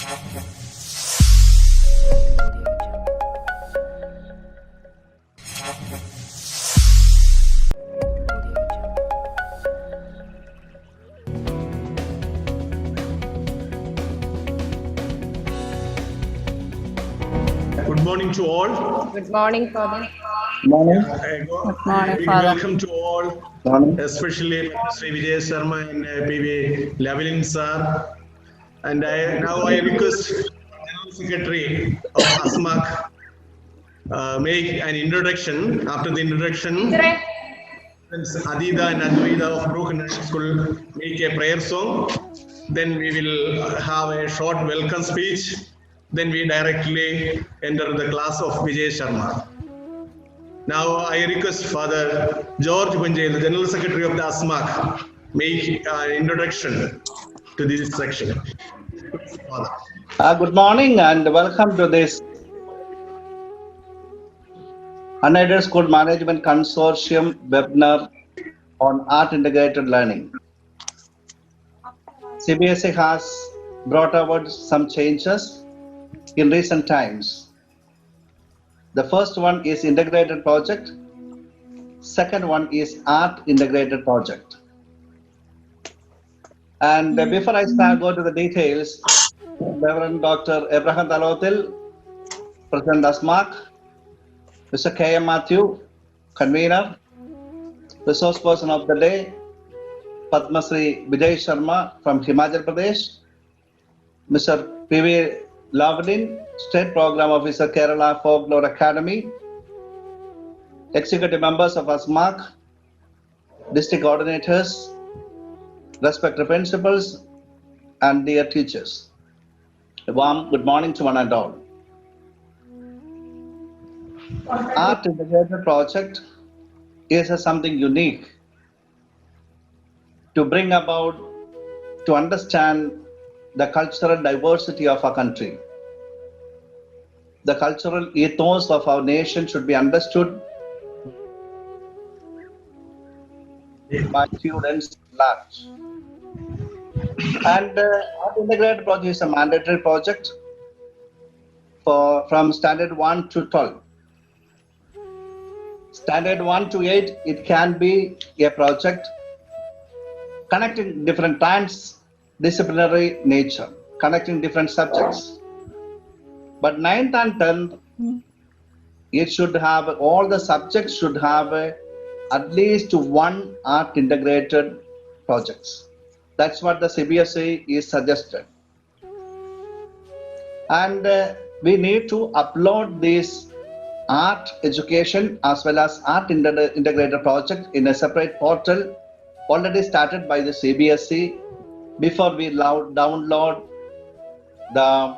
Good morning to all. Good morning, Father. Morning. Good morning, Big Father. welcome to all, Morning. especially Sri Vijay Sharma and PV Lavalin sir. And now I request General Secretary of ASMAC make an introduction. After the introduction, Adida and Advaita of Broken National School make a prayer song. Then we will have a short welcome speech. Then we directly enter the class of Vijay Sharma. Now I request Father George Punjay, the General Secretary of the ASMAC, make an introduction to this section. Father. Good morning and welcome to this Unaided School Management Consortium webinar on Art Integrated Learning. CBSE has brought about some changes in recent times. The first one is integrated project. Second one is art integrated project. And before I go to the details, Reverend Dr. Abraham Talotil, President ASMAC, Mr. K.M. Matthew, Convener, Resource Person of the Day, Padma Shri Vijay Sharma from Himachal Pradesh, Mr. P.V. Lavalin, State Program Officer, Kerala Folklore Academy, Executive Members of ASMAC, District Coordinators, respected principals, and dear teachers. A warm good morning to one and all. Art Integrated Project is something unique to bring about, to understand the cultural diversity of our country. The cultural ethos of our nation should be understood by students large. And Art Integrated Project is a mandatory project from Standard 1 to 12. Standard 1 to 8, it can be a project connecting different transdisciplinary nature, connecting different subjects. But 9th and 10th, it should have, all the subjects should have at least one art integrated projects. That's what the CBSE is suggested. And we need to upload this art education as well as art integrated project in a separate portal already started by the CBSE before we download the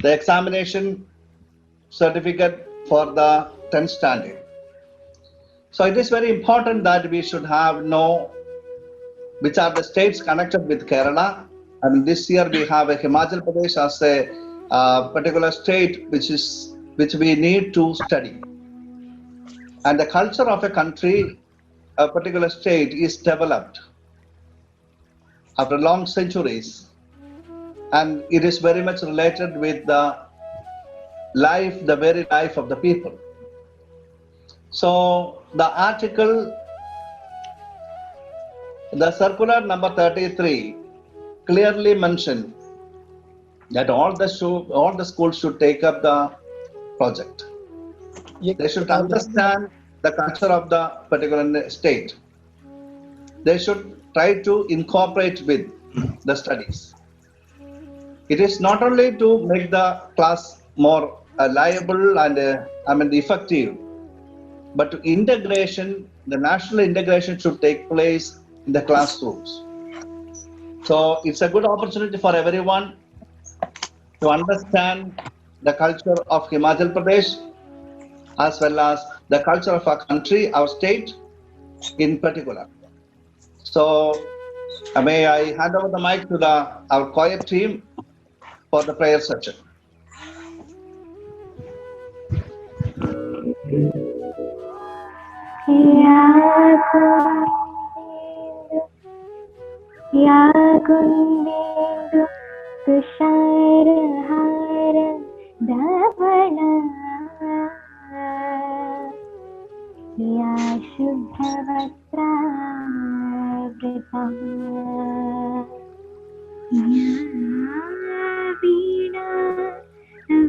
examination certificate for the 10th standard. So it is very important that we should know which are the states connected with Kerala. And this year we have a Himachal Pradesh as a particular state which we need to study. And the culture of a country, a particular state, is developed after long centuries, and it is very much related with the very life of the people. So the article, the circular number 33 clearly mentioned that all the schools should take up the project. They should understand the culture of the particular state. They should try to incorporate with the studies. It is not only to make the class more liable and effective, but to integration, the national integration should take place in the classrooms. So it's a good opportunity for everyone to understand the culture of Himachal Pradesh as well as the culture of our country, our state in particular. So may I hand over the mic to our choir team for the prayer session. Ya गुंवेंदु तुषारहार धवल या शुभ्रवस्त्रावृता वीणा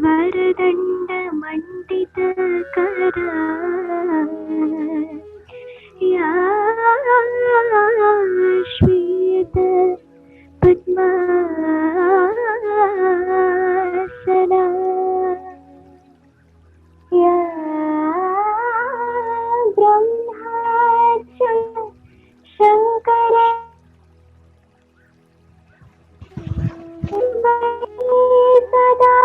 वरदण्डमण्डितकरा या श्वेत पद्मासना या ब्रह्माच शङ्कर सदा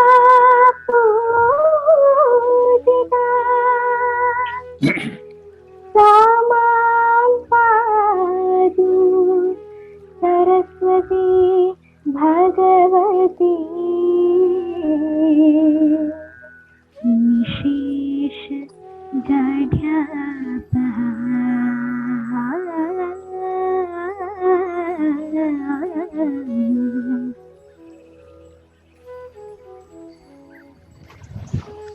पूजिता सा मां पातु Saraswati Bhagwati निशेष गढ्यापहा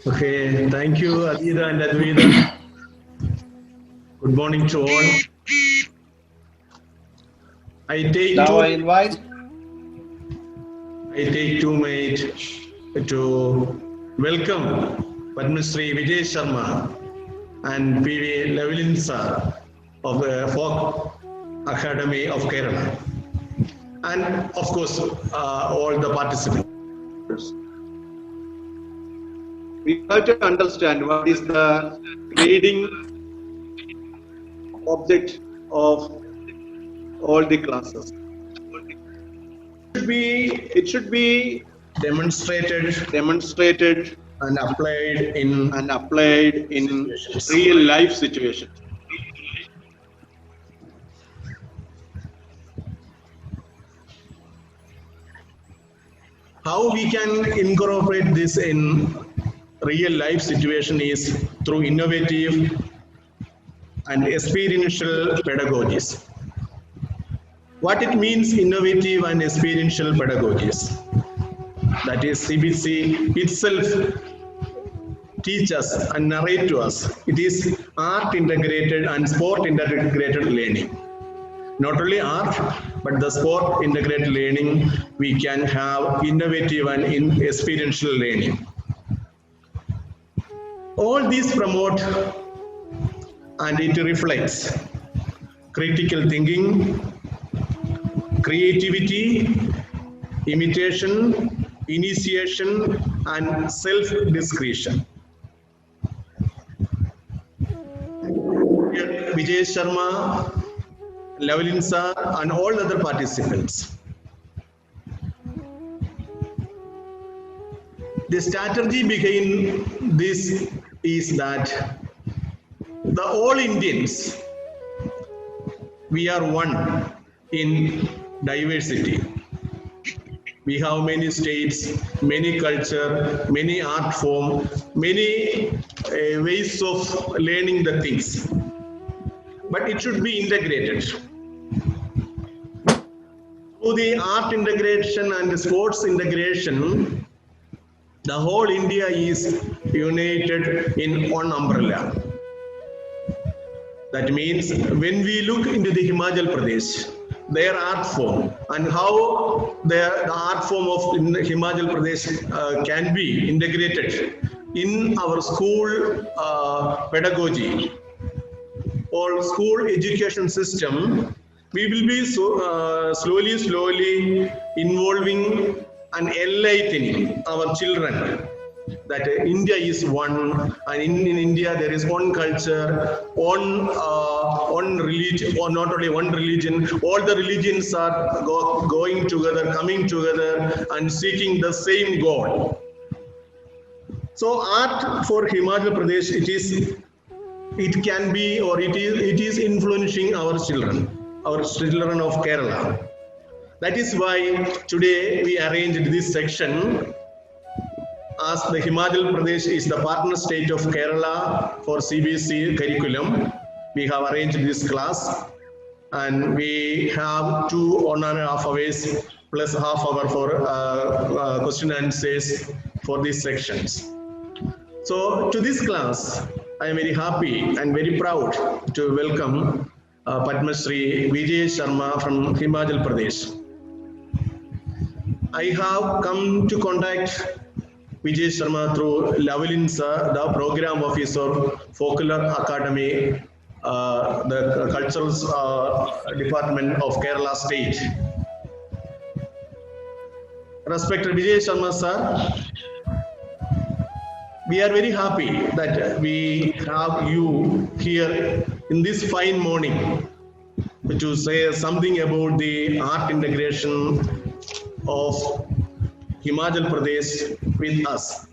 Okay, thank you, Adida and Advaita. Good morning to all. I take Now two I invite minutes to welcome Padma Shri Vijay Sharma and PV Levelin sir of the Folk Academy of Kerala, and of course all the participants. We have to understand what is the grading object of all the classes. It should be demonstrated And applied in real life situations. how we can incorporate this in real life situation is through innovative and experiential pedagogies. What it means, innovative and experiential pedagogies? That is, CBC itself teach us and narrate to us. It is art integrated and sport integrated learning. Not only art, but the sport integrated learning, we can have innovative and experiential learning. All these promote and it reflects critical thinking, creativity, imitation, initiation, and self-discretion. Vijay Sharma, Levelin sir, and all other participants. The strategy behind this is that the all Indians, we are one in diversity. We have many states, many culture, many art form, many ways of learning the things. But it should be integrated. Through the art integration and sports integration, the whole India is united in one umbrella. That means when we look into the Himachal Pradesh, their art form and how the art form of Himachal Pradesh can be integrated in our school pedagogy or school education system, we will be slowly involving and enlightening our children that India is one, and in India there is one culture, one religion, or not only one religion, all the religions are going together, coming together and seeking the same goal. So art for Himachal Pradesh, it can be, or it is influencing our children of Kerala. That is why today we arranged this section. As the Himachal Pradesh is the partner state of Kerala for CBSE curriculum, we have arranged this class. and we have 2.5 hours plus half hour for question and answers for these sections. So to this class, I am very happy and very proud to welcome Padma Shri Vijay Sharma from Himachal Pradesh. I have come to contact Vijay Sharma through Lavalin sir, the program officer, Folklore Academy, the cultural department of Kerala State. Respected Vijay Sharma sir, we are very happy that we have you here in this fine morning to say something about the art integration of Himachal Pradesh with us.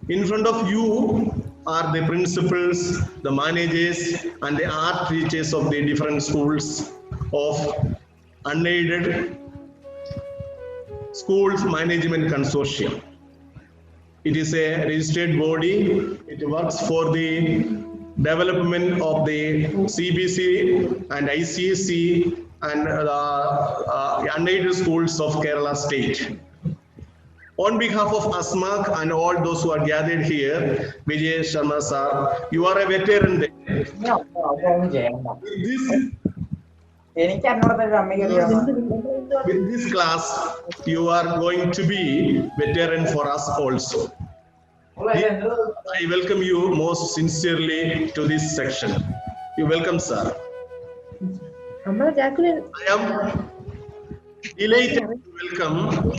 In front of you are the principals, the managers, and the art teachers of the different schools of unaided schools management consortium. It is a registered body. It works for the development of the CBC and ICSE and unaided schools of Kerala State. On behalf of ASMAC and all those who are gathered here, Vijay Sharma sir, you are a veteran there. With this class, you are going to be veteran for us also. I welcome you most sincerely to this section. You welcome, sir. I am delighted to welcome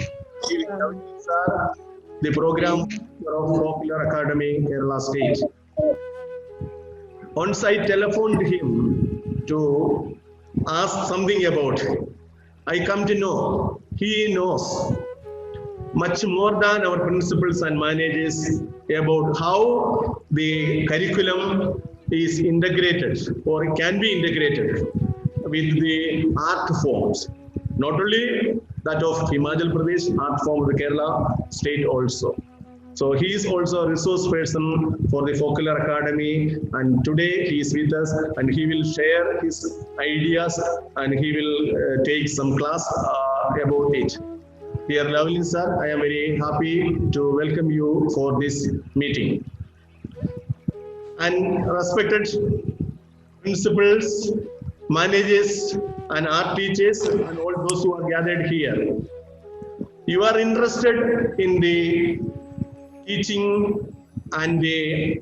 sir, the program of Folklore Academy, Kerala State. Once I telephoned him to ask something about him, I come to know he knows much more than our principals and managers about how the curriculum is integrated or can be integrated with the art forms. Not only that of Himachal Pradesh, art form of the Kerala State also. So he is also a resource person for the Folklore Academy, and today he is with us and he will share his ideas and he will take some class about it. Dear Lavalin sir, I am very happy to welcome you for this meeting. And respected principals, managers and art teachers and all those who are gathered here, you are interested in the teaching and the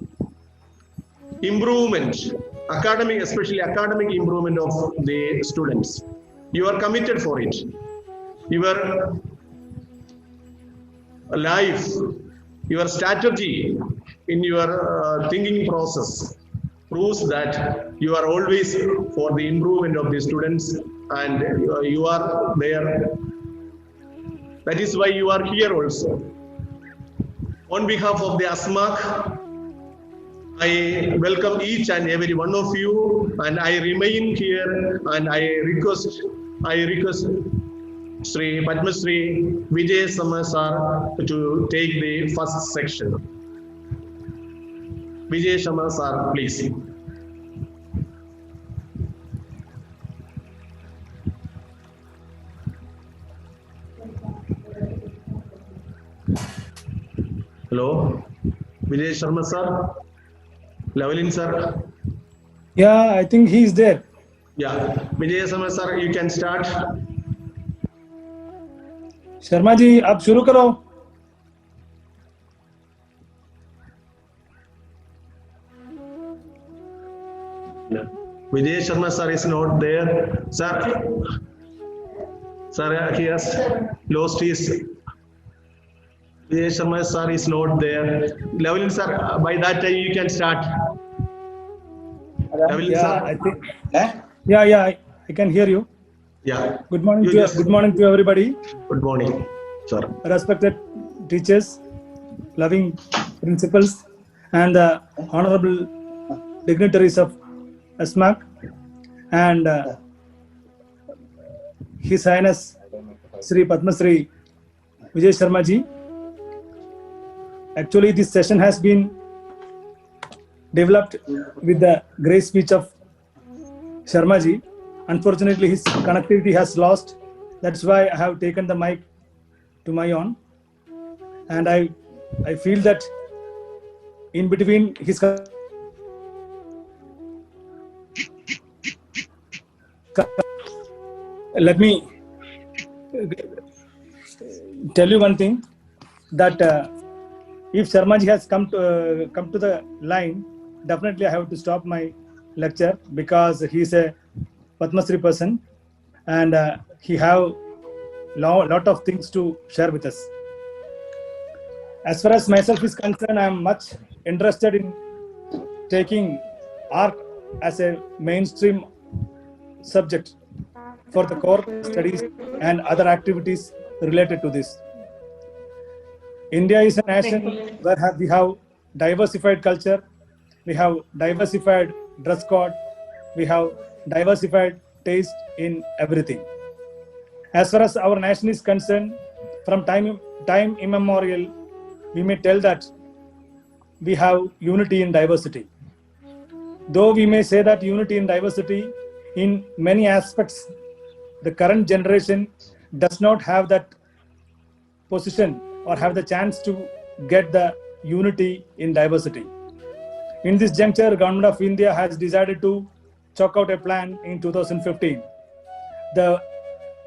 improvement, academic, especially academic improvement of the students. You are committed for it. Your life, your strategy in your thinking process proves that you are always for the improvement of the students and you are there. That is why you are here also. On behalf of the ASMAC, I welcome each and every one of you, and I remain here and I request Sri Padma Shri Vijay Sharma sir to take the first section. Vijay Sharma sir, please. Hello, Vijay Sharma sir, Lavalin sir. Yeah, I think he is there. Yeah, Vijay Sharma sir, you can start. Sharma ji आप शुरू करो. Vijay Sharma sir is not there. Sir, he has lost his. Vijay Sharma sir is not there. Lavalin sir, by that time you can start. Lavalin Yeah, sir. I think. Yeah, I can hear you. Yeah. Good morning You to just- good morning to everybody. Good morning, sir. Respected teachers, loving principals, and the honorable dignitaries of ASMAC, and His Highness Sri Padma Shri Vijay Sharma ji. Actually, this session has been developed with the great speech of Sharma ji, Unfortunately, his connectivity has lost. That's why I have taken the mic to my own. And I feel that in between his let me tell you one thing, that if Sharmaji has come to the line, definitely I have to stop my lecture, because he is a Padma Shri person and he have lot of things to share with us. As far as myself is concerned, I am much interested in taking art as a mainstream subject for the core studies and other activities related to this. India is a nation where we have diversified culture, we have diversified dress code, we have diversified taste in everything. As far as our nation is concerned, from time immemorial, we may tell that we have unity in diversity. Though we may say that unity in diversity, in many aspects, the current generation does not have that position or have the chance to get the unity in diversity. In this juncture, Government of India has decided to chalk out a plan in 2015. The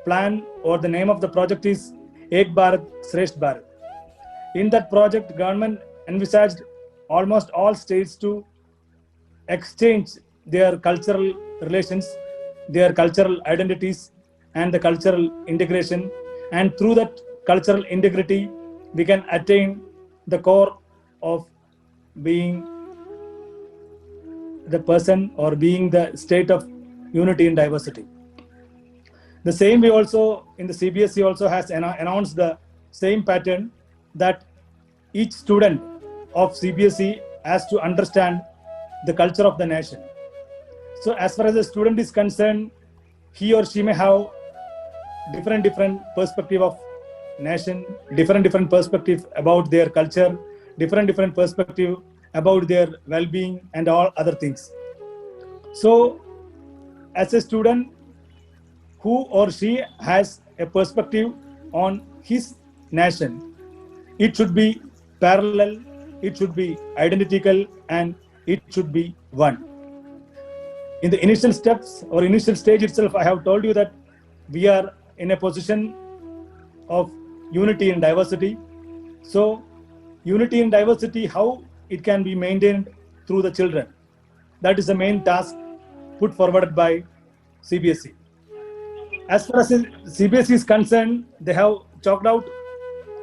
plan or the name of the project is Ek Bharat Shresth Bharat. In that project, government envisaged almost all states to exchange their cultural relations, their cultural identities, and the cultural integration. And through that cultural integrity, we can attain the core of being the person or being the state of unity in diversity. The same way also in the CBSE also has announced the same pattern, that each student of CBSE has to understand the culture of the nation. So as far as the student is concerned, he or she may have different perspective of nation, different perspective about their culture, different perspective about their well-being and all other things. So as a student, who or she has a perspective on his nation, it should be parallel, it should be identical, and it should be one. In the initial steps or initial stage itself, I have told you that we are in a position of unity in diversity. So unity in diversity, how it can be maintained through the children, that is the main task put forward by CBSE. As far as CBSE is concerned, they have chalked out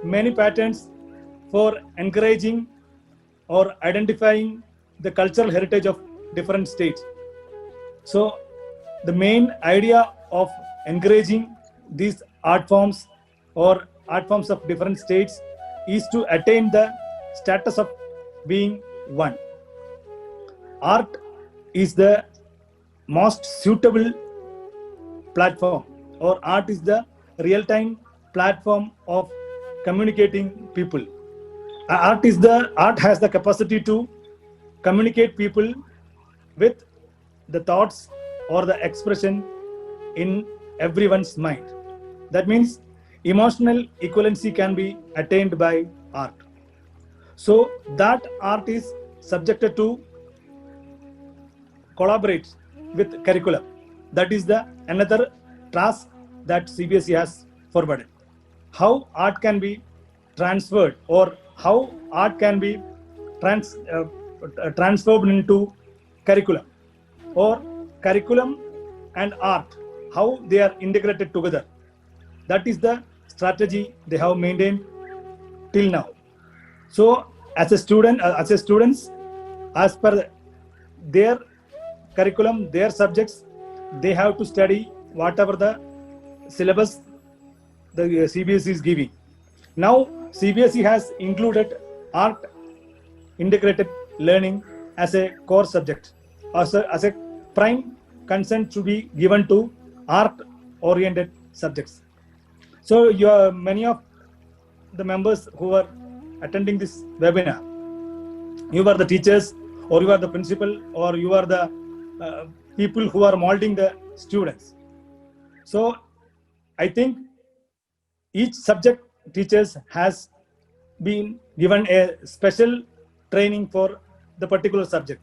many patterns for encouraging or identifying the cultural heritage of different states. So the main idea of encouraging these art forms or art forms of different states is to attain the status of being one. Art is the most suitable platform, or art is the real-time platform of communicating people. Art has the capacity to communicate people with the thoughts or the expression in everyone's mind. That means emotional equivalency can be attained by art. So that art is subjected to collaborate with curriculum. That is the another task that CBSE has forwarded. How art can be transferred, or how art can be transformed into curriculum, or curriculum and art, how they are integrated together. That is the strategy they have maintained till now. So as a student, as per their curriculum, their subjects, they have to study whatever the syllabus the CBSE is giving. Now CBSE has included art integrated learning as a core subject, as a prime concern to be given to art oriented subjects. So many of the members who are attending this webinar, you are the teachers, or you are the principal, or you are the people who are molding the students. So I think each subject teachers has been given a special training for the particular subject.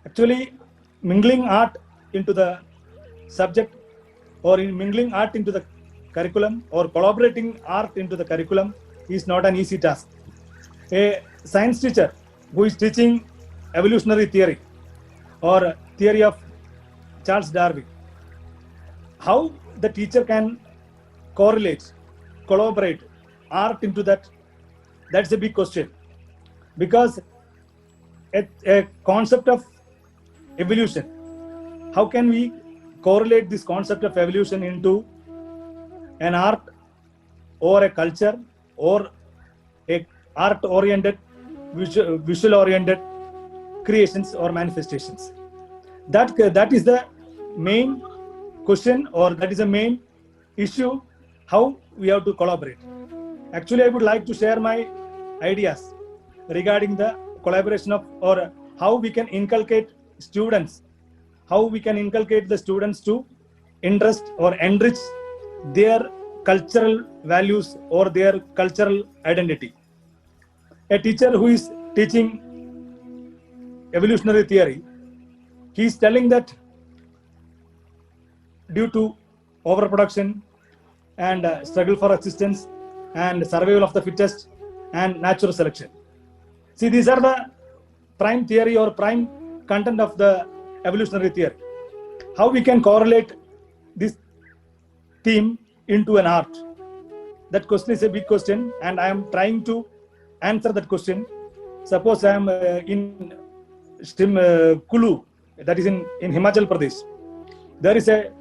Actually, mingling art into the subject, or in mingling art into the curriculum, or collaborating art into the curriculum is not an easy task. A science teacher who is teaching evolutionary theory or theory of Charles Darwin, how the teacher can correlate, collaborate art into that, that's a big question. Because a concept of evolution, how can we correlate this concept of evolution into an art or a culture or a art oriented, visual oriented creations or manifestations? That is the main question, or that is the main issue, how we have to collaborate. Actually, I would like to share my ideas regarding the collaboration of, or how we can inculcate students, how we can inculcate the students to interest or enrich their cultural values or their cultural identity. A teacher who is teaching evolutionary theory, he is telling that due to overproduction and struggle for existence and survival of the fittest and natural selection. See, these are the prime theory or prime content of the evolutionary theory. How we can correlate this theme into an art? That question is a big question, and I am trying to answer that question. Suppose I am in Kulu, that is in Himachal Pradesh. There is a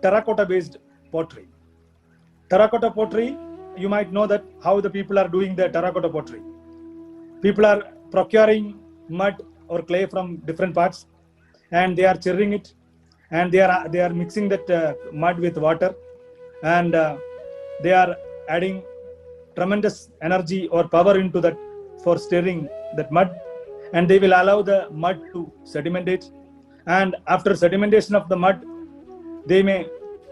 terracotta based pottery. Terracotta pottery, you might know that how the people are doing the terracotta pottery. People are procuring mud or clay from different parts, and they are churning it, and they are mixing that mud with water, and they are adding tremendous energy or power into that for stirring that mud, and they will allow the mud to sedimentate, and after sedimentation of the mud, they may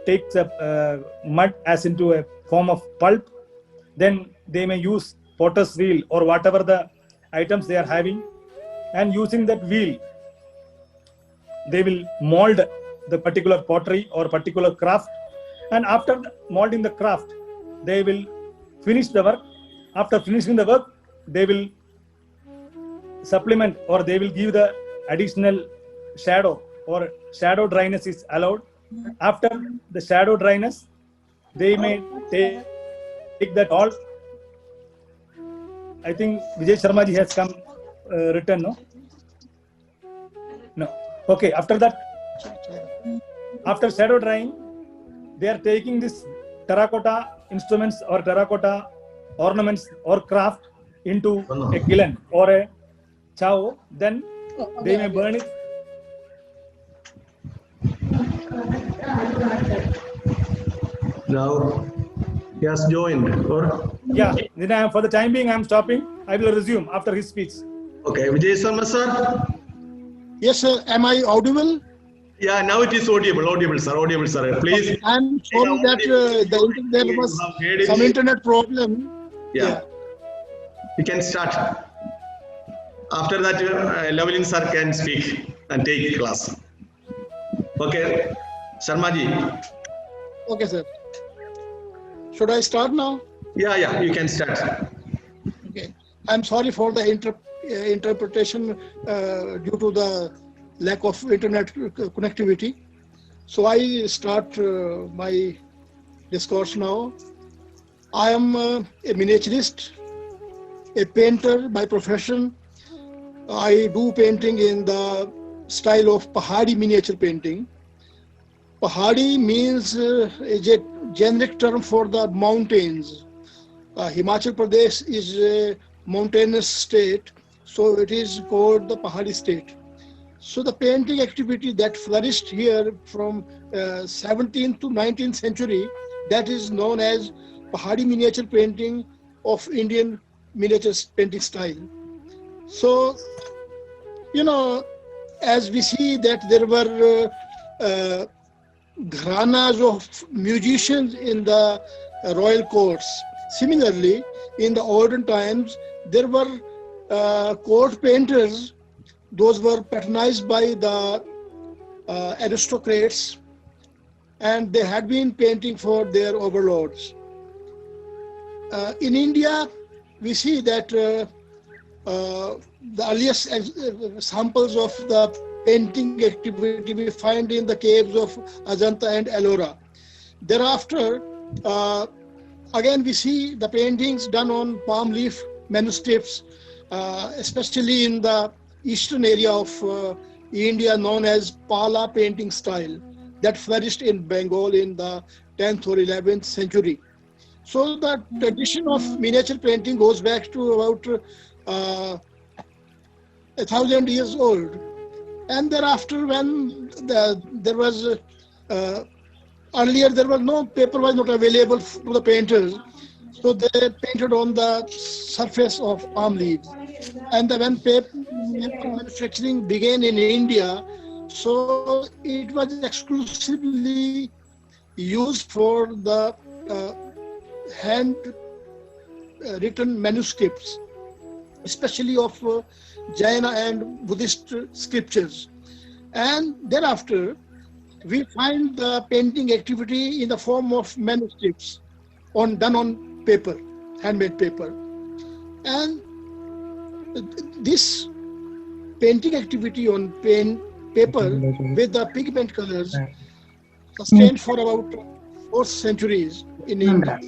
take the mud as into a form of pulp. Then they may use potter's wheel or whatever the items they are having, and using that wheel, they will mold the particular pottery or particular craft, and after molding the craft, they will finish the work. After finishing the work, they will supplement, or they will give the additional shadow, or shadow dryness is allowed. After the shadow dryness, they may take that all. I think Vijay Sharma ji has come written, no? No. Okay, after that, after shadow drying, they are taking this terracotta instruments or terracotta ornaments or craft into a kiln or a chao. Then they may burn it. Now he has joined, or? Yeah, then for the time being, I am stopping. I will resume after his speech. Okay, Vijay Sharma sir. Yes, sir. Am I audible? Yeah, now it is audible, sir. Please. I'm sorry that there was some internet problem. Yeah. You can start. After that, Lavalin sir can speak and take class. Okay, Sharma ji. Okay, sir. Should I start now? Yeah, you can start. Okay. I'm sorry for the interpretation due to the lack of internet connectivity. So I start my discourse now. I am a miniaturist, a painter by profession. I do painting in the style of Pahadi miniature painting. Pahadi means a generic term for the mountains. Himachal Pradesh is a mountainous state, so it is called the Pahadi state. So the painting activity that flourished here from 17th to 19th century, that is known as Pahadi miniature painting of Indian miniature painting style. So, as we see that there were gharanas of musicians in the royal courts. Similarly, in the olden times, there were court painters. Those were patronized by the aristocrats, and they had been painting for their overlords. In India, we see that the earliest samples of the painting activity we find in the caves of Ajanta and Ellora. Thereafter, again we see the paintings done on palm leaf manuscripts, especially in the eastern area of India, known as Pala painting style, that flourished in Bengal in the 10th or 11th century. So the tradition of miniature painting goes back to about 1,000 years old. And thereafter, when there was earlier there was no paper was not available to the painters, so they painted on the surface of palm leaves. And when paper manufacturing began in India, so it was exclusively used for the hand written manuscripts, especially of Jaina and Buddhist scriptures. And thereafter, we find the painting activity in the form of manuscripts done on paper, handmade paper. And this painting activity on paper with the pigment colors sustained for about 4 centuries in India,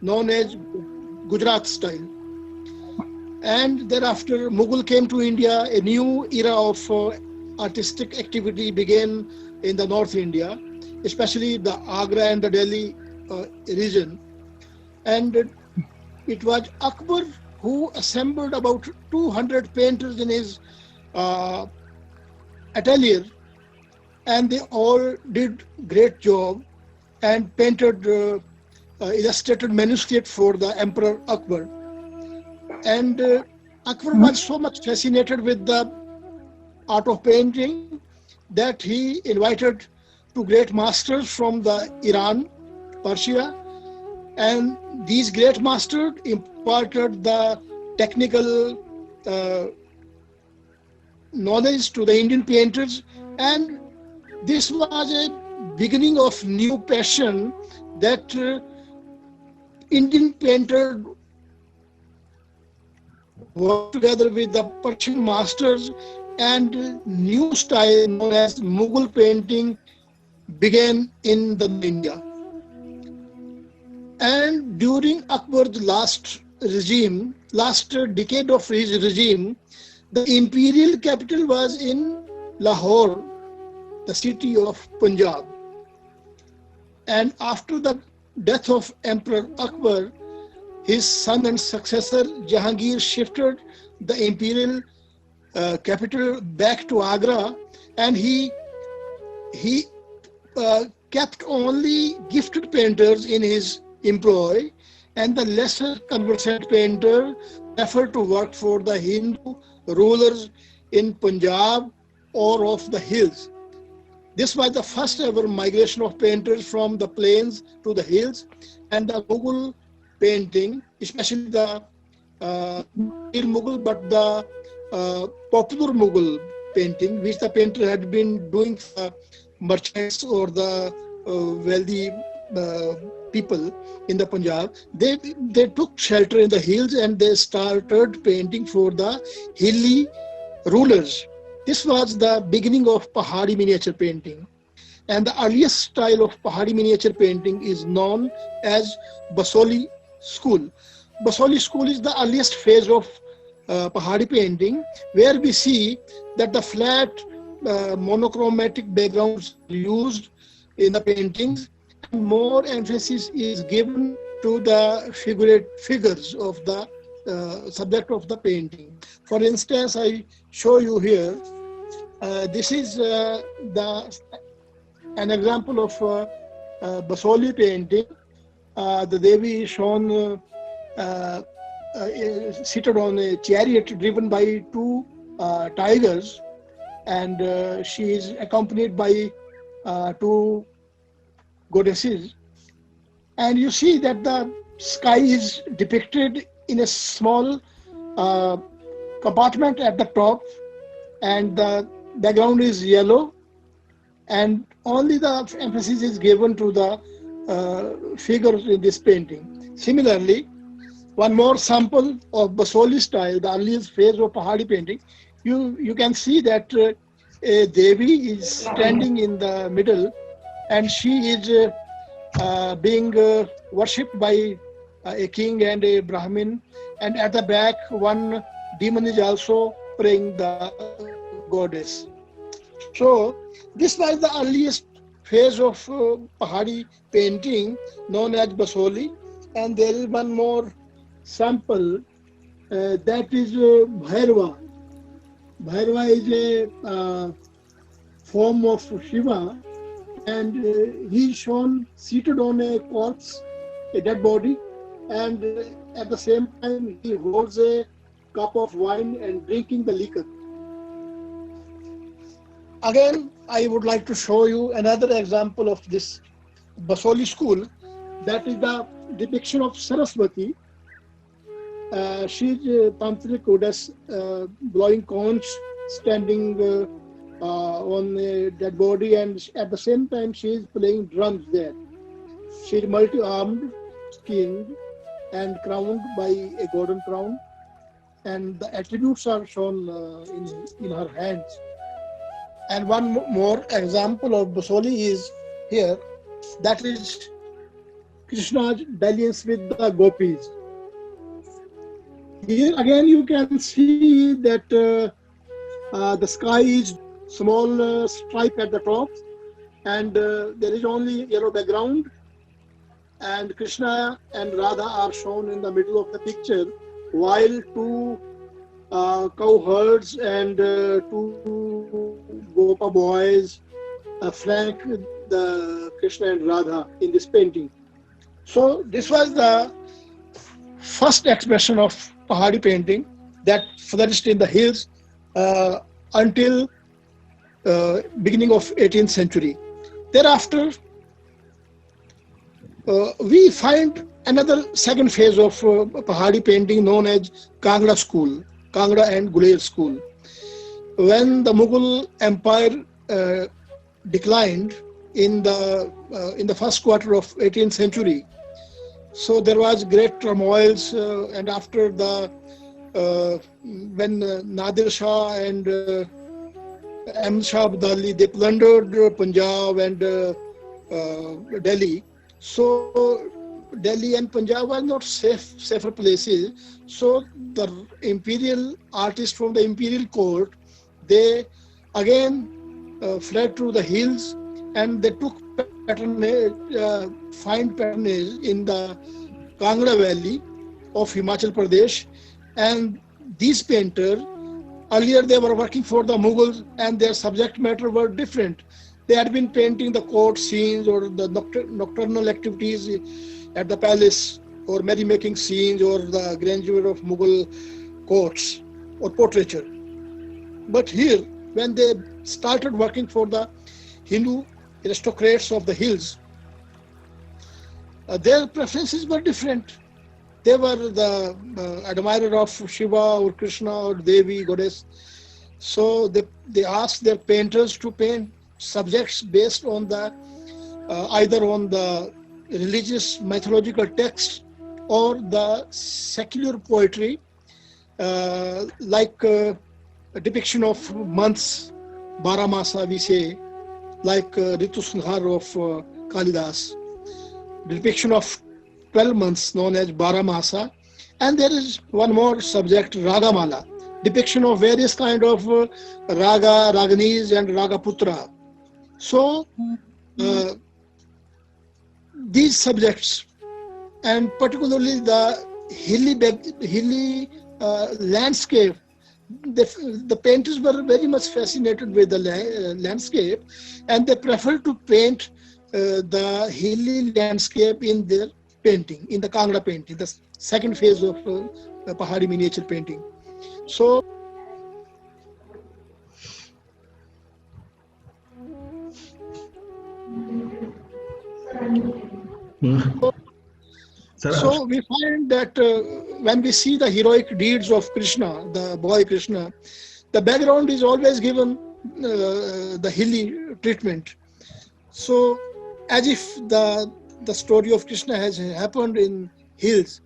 known as Gujarat style. And thereafter, Mughal came to India. A new era of artistic activity began in the North India, especially the Agra and the Delhi region. And it was Akbar who assembled about 200 painters in his atelier, and they all did great job and painted illustrated manuscript for the Emperor Akbar. And Akbar was so much fascinated with the art of painting that he invited two great masters from the Iran, Persia, and these great masters imparted the technical knowledge to the Indian painters, and this was a beginning of new passion that Indian painters worked together with the Persian masters, and new style known as Mughal painting began in the India. And during Akbar's last decade of his regime, the imperial capital was in Lahore, the city of Punjab. And after the death of Emperor Akbar, his son and successor Jahangir shifted the imperial capital back to Agra, and he kept only gifted painters in his employ, and the lesser conversant painter preferred to work for the Hindu rulers in Punjab or of the hills. This was the first ever migration of painters from the plains to the hills, and the Mughal painting, especially the Mughal, but the popular Mughal painting, which the painter had been doing for merchants or the wealthy people in the Punjab, they took shelter in the hills and they started painting for the hilly rulers. This was the beginning of Pahari miniature painting. And the earliest style of Pahari miniature painting is known as Basoli school. Basoli school is the earliest phase of Pahari painting, where we see that the flat monochromatic backgrounds used in the paintings. More emphasis is given to the figures of the subject of the painting. For instance, I show you here, this is an example of Basoli painting. The Devi is shown seated on a chariot driven by two tigers, and she is accompanied by two goddesses. And you see that the sky is depicted in a small compartment at the top, and the background is yellow, and only the emphasis is given to the figures in this painting. Similarly, one more sample of Basoli style, the earliest phase of Pahadi painting, you can see that a Devi is standing in the middle, and she is being worshipped by a king and a Brahmin, and at the back one demon is also praying the goddess. So this was the earliest phase of Pahadi painting known as Basoli, and there is one more sample that is Bhairava. Bhairava is a form of Shiva, and he is shown seated on a corpse, a dead body, and at the same time he holds a cup of wine and drinking the liquor. Again, I would like to show you another example of this Basoli school. That is the depiction of Saraswati. She is a tantric goddess blowing conch, standing on a dead body, and at the same time she is playing drums there. She is multi-armed, skinned, and crowned by a golden crown, and the attributes are shown in her hands. And one more example of Basoli is here, that is Krishna's dalliance with the gopis. Here again you can see that the sky is small stripe at the top, and there is only yellow background, and Krishna and Radha are shown in the middle of the picture, while two cow herds and two Gopa boys flank the Krishna and Radha in this painting. So this was the first expression of Pahadi painting that flourished in the hills until beginning of 18th century. Thereafter, we find another second phase of Pahadi painting known as Kangra school, Kangra and Guler school. When the Mughal Empire declined in the first quarter of 18th century, so there was great turmoils, and after the when Nadir Shah and Ahmad Shah Abdali, they plundered Punjab and Delhi. So Delhi and Punjab were not safer places. So the imperial artists from the imperial court, they again fled to the hills, and they took fine patronage in the Kangra Valley of Himachal Pradesh. And these painters, earlier they were working for the Mughals, and their subject matter were different. They had been painting the court scenes or the nocturnal activities at the palace, or merrymaking scenes, or the grandeur of Mughal courts or portraiture. But here, when they started working for the Hindu aristocrats of the hills, their preferences were different. They were the admirer of Shiva or Krishna or Devi, goddess. So they asked their painters to paint subjects based on the either on the religious mythological text or the secular poetry, like a depiction of months, Baramasa we say, like Ritu Sanhar of Kalidas, depiction of 12 months known as Baramasa, and there is one more subject, Ragamala, depiction of various kind of Raga, Raganis and Ragaputra. So these subjects, and particularly the hilly landscape, the painters were very much fascinated with the landscape, and they preferred to paint the hilly landscape in their painting, in the Kangra painting, the second phase of Pahadi miniature painting. So Sir, So we find that when we see the heroic deeds of Krishna, the boy Krishna, the background is always given the hilly treatment. So as if the story of Krishna has happened in hills.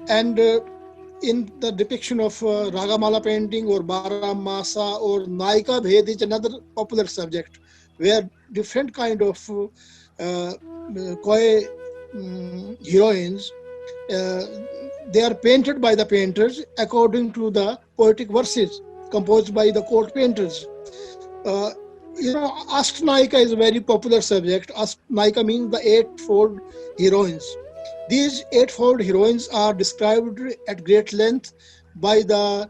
And in the depiction of Ragamala painting or Bara Masa or Naika Bhed is another popular subject where different kind of koi heroines, they are painted by the painters according to the poetic verses composed by the court painters. Astanaika is a very popular subject. Astanaika means the eightfold heroines. These eightfold heroines are described at great length by the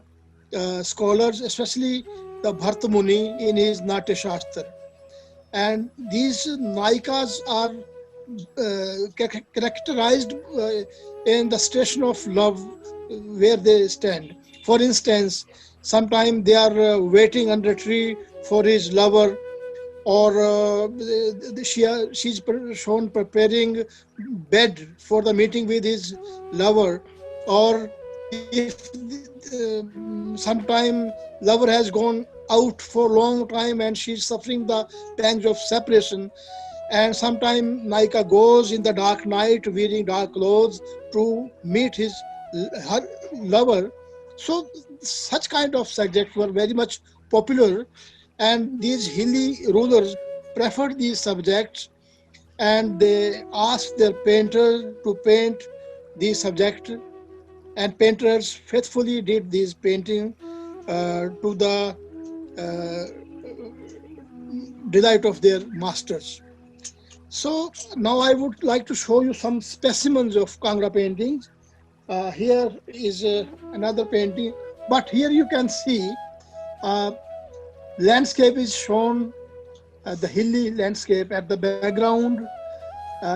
scholars, especially the Bharata Muni in his Natya Shastra. And these Naikas are characterized in the station of love where they stand. For instance, sometimes they are waiting under a tree for his lover, or she's shown preparing bed for the meeting with his lover, or if sometime lover has gone out for a long time and she's suffering the pangs of separation, and sometime Naika goes in the dark night wearing dark clothes to meet her lover. So such kind of subjects were very much popular, and these hilly rulers preferred these subjects, and they asked their painters to paint these subjects, and painters faithfully did these painting to the delight of their masters. So now I would like to show you some specimens of Kangra paintings. Here is another painting, but here you can see landscape is shown, the hilly landscape at the background.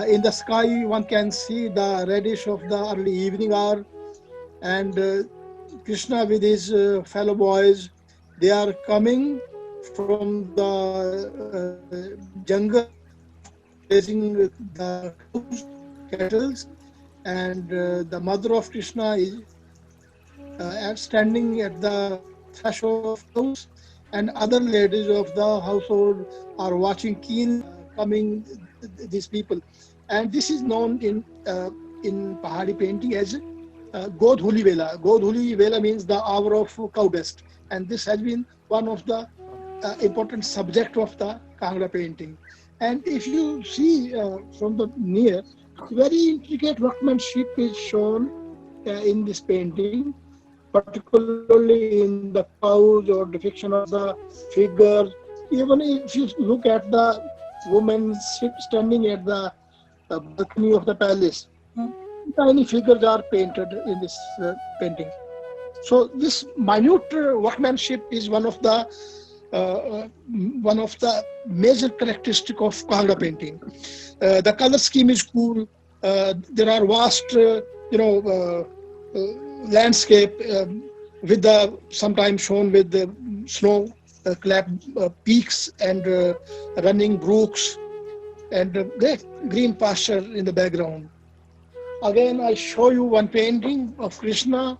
In the sky, one can see the reddish of the early evening hour, and Krishna with his fellow boys, they are coming from the jungle, raising the cattle, and the mother of Krishna is standing at the threshold of the house, and other ladies of the household are watching keen coming these people. And this is known in Pahari painting as Godhuli Vela. Godhuli Vela means the hour of cow best, and this has been one of the important subject of the Kangra painting. And if you see from the near, very intricate workmanship is shown in this painting, particularly in the cows or depiction of the figures. Even if you look at the woman standing at the balcony of the palace, tiny figures are painted in this painting. So this minute workmanship is one of the major characteristic of Kangra painting. The color scheme is cool. There are vast, landscape with the sometimes shown with the snow clad peaks and running brooks and great green pasture in the background. Again, I show you one painting of Krishna.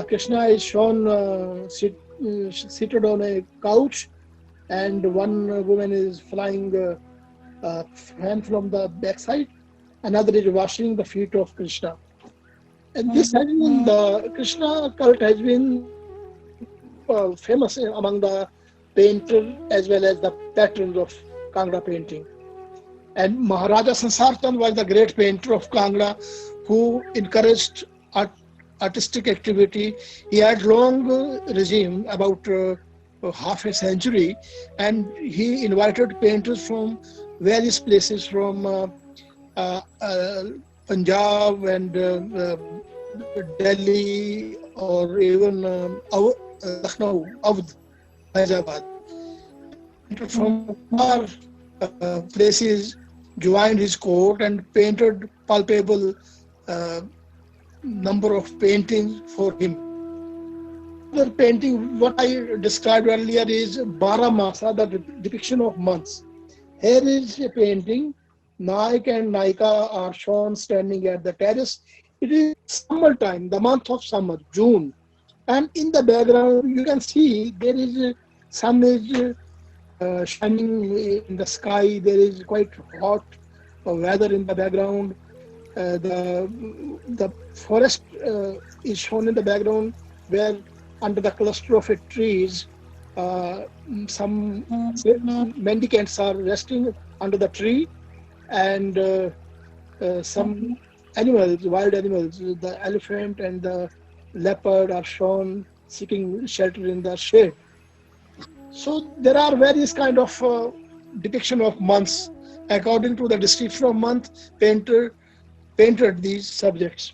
Krishna is shown seated on a couch, and one woman is flying a fan from the backside. Another is washing the feet of Krishna. And this has been, the Krishna cult has been famous among the painters as well as the patrons of Kangra painting. And Maharaja Sansartan was the great painter of Kangra who encouraged artistic activity. He had long regime, about half a century, and he invited painters from various places, from Punjab and Delhi, or even Lucknow, Awadh, Hyderabad. From far places joined his court and painted palpable number of paintings for him. The painting, what I described earlier, is Bara Masa, the depiction of months. Here is a painting Naik and Naika are shown standing at the terrace. It is summertime, the month of summer, June. And in the background, you can see there is sun is shining in the sky. There is quite hot weather in the background. The forest is shown in the background, where under the cluster of trees, some mendicants are resting under the tree, and some animals, wild animals, the elephant and the leopard are shown seeking shelter in the shade. So there are various kind of depiction of months. According to the description of month, painted these subjects.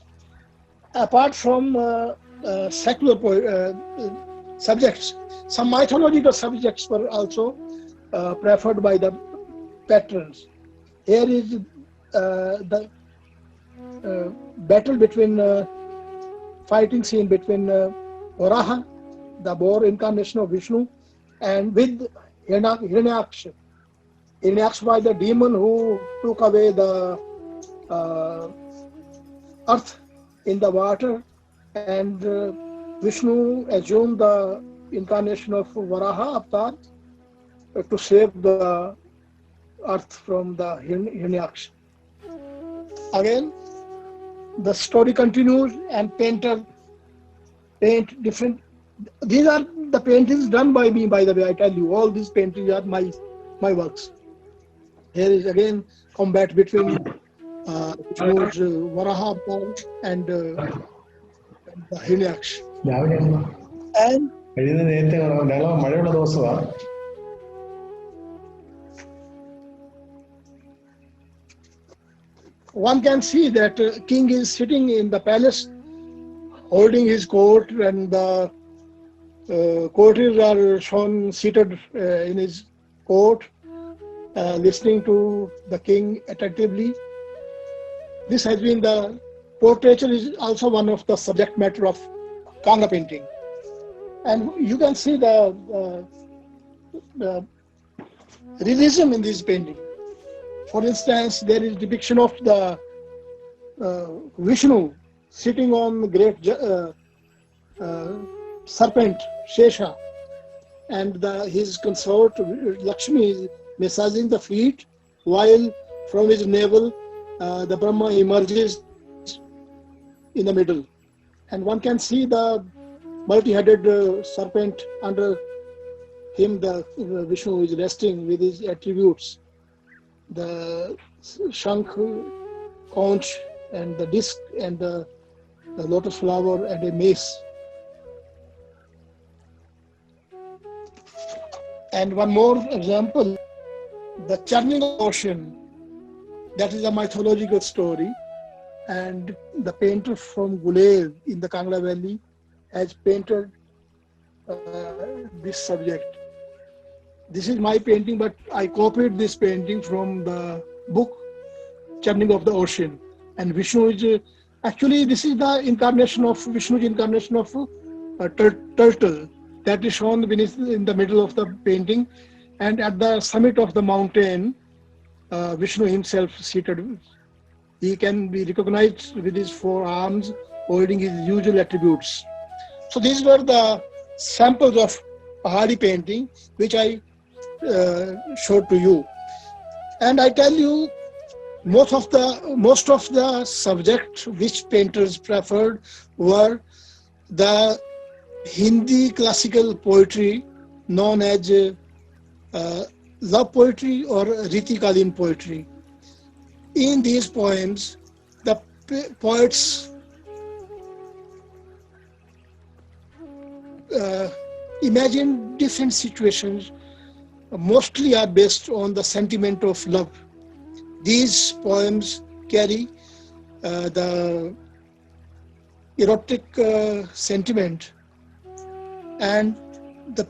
Apart from secular subjects, some mythological subjects were also preferred by the patrons. Here is the battle between fighting scene between Varaha, the boar incarnation of Vishnu, and with Hiranyaksha. Hiranyaksha was the demon who took away the earth in the water, and Vishnu assumed the incarnation of Varaha avatar to save the earth from the Hiranyaksha. Again, the story continues, and painter paint different. These are the paintings done by me, by the way. I tell you, all these paintings are my works. Here is again combat between Vishnu's Varaha avatar and the Hiranyaksha. And one can see that king is sitting in the palace holding his court, and the courtiers are shown seated in his court, listening to the king attentively. This has been the portraiture is also one of the subject matter of Kanga painting, and you can see the realism in this painting. For instance, there is depiction of the Vishnu sitting on the great serpent Shesha, and his consort Lakshmi is massaging the feet, while from his navel the Brahma emerges in the middle, and one can see the multi-headed serpent under him. The Vishnu is resting with his attributes, the Shankh, conch, and the disc, and the lotus flower, and a mace. And one more example, the churning of ocean. That is a mythological story, and the painter from Guler in the Kangla Valley has painted this subject. This is my painting, but I copied this painting from the book Churning of the Ocean. And Vishnu is actually, this is the incarnation of Vishnu's incarnation of a turtle that is shown in the middle of the painting, and at the summit of the mountain, Vishnu himself seated. He can be recognized with his four arms holding his usual attributes. So these were the samples of Pahari painting which I showed to you. And I tell you, most of the subjects which painters preferred were the Hindi classical poetry known as love poetry or Ritikalin poetry. In these poems, the poets imagine different situations, mostly are based on the sentiment of love. These poems carry the erotic sentiment, and the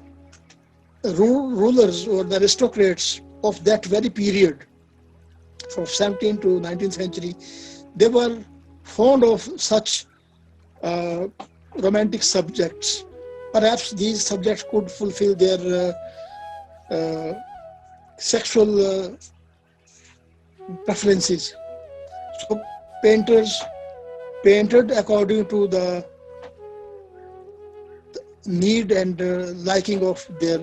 rulers or the aristocrats of that very period, from 17th to 19th century, they were fond of such romantic subjects. Perhaps these subjects could fulfill their sexual preferences. So painters painted according to the need and liking of their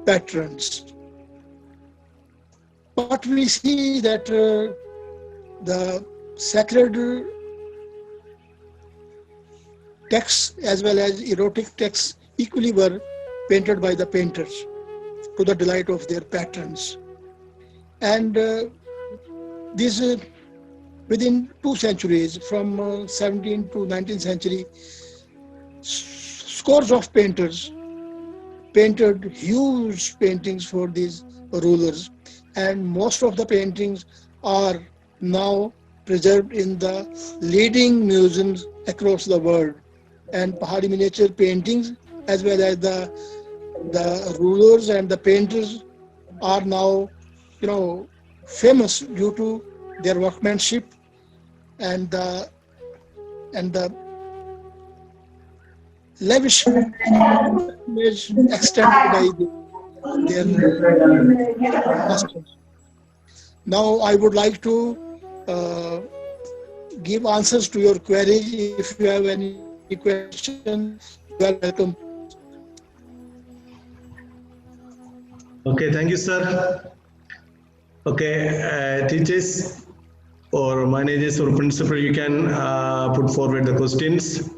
patrons. But we see that the sacred texts as well as erotic texts equally were painted by the painters to the delight of their patrons. And this within 2 centuries, from 17th to 19th century, scores of painters painted huge paintings for these rulers, and most of the paintings are now preserved in the leading museums across the world. And Pahari miniature paintings as well as the rulers and the painters are now, famous due to their workmanship and the lavish image extended by their masters. Now I would like to give answers to your queries. If you have any question, you are welcome. Okay, thank you, sir. Okay, teachers or managers or principal, you can put forward the questions.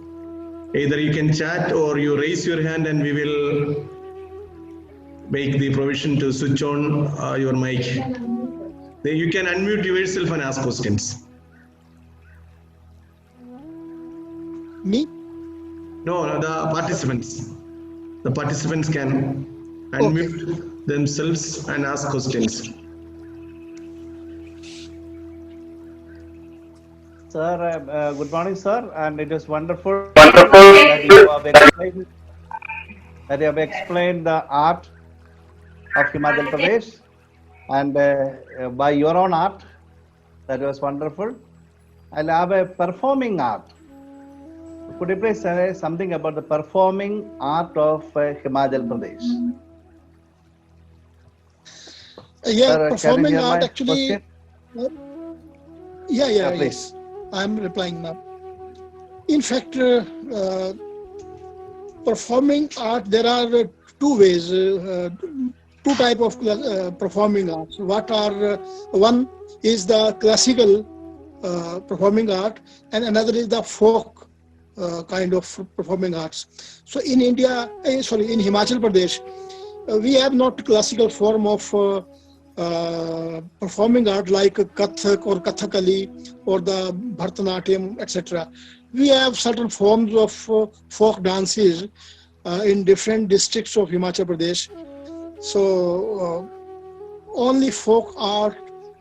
Either you can chat or you raise your hand and we will make the provision to switch on your mic. Then you can unmute yourself and ask questions. Me? No, the participants. The participants can unmute themselves and ask questions. Sir, good morning, sir, and it is wonderful that you have explained the art of Himachal Pradesh, and by your own art, that was wonderful. I have a performing art. Could you please say something about the performing art of Himachal Pradesh? Sir, performing art my actually. Yes. I'm replying now. In fact, performing art, there are 2 ways, 2 type of performing arts. One is the classical performing art, and another is the folk kind of performing arts. So in in Himachal Pradesh, we have not classical form of performing art like Kathak or Kathakali or the Bharatanatyam, etc. We have certain forms of folk dances in different districts of Himachal Pradesh. So only folk art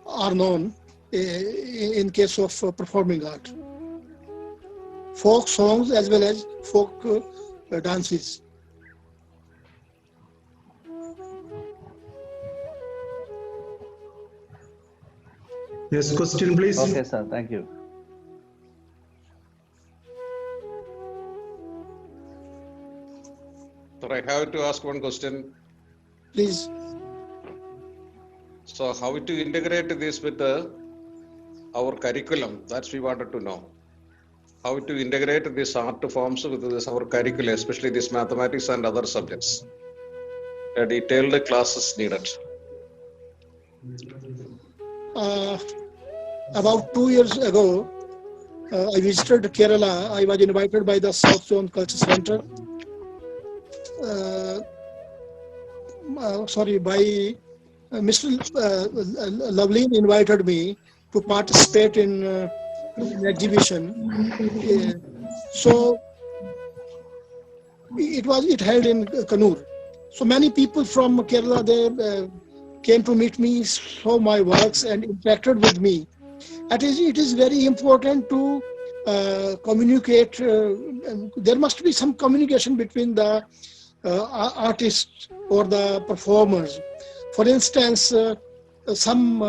are known in case of performing art. Folk songs as well as folk dances. Yes, question please. Okay, sir, thank you. So I have to ask one question. Please. So how to integrate this with our curriculum? That's we wanted to know. How to integrate these art forms with our curriculum, especially this mathematics and other subjects. A detailed class is needed. About 2 years ago, I visited Kerala. I was invited by the South Zone Culture Center. By Mr. Loveleen invited me to participate in an exhibition. So it held in Kannur. So many people from Kerala, they came to meet me, saw my works and interacted with me. It is very important to communicate. There must be some communication between the artists or the performers. For instance, some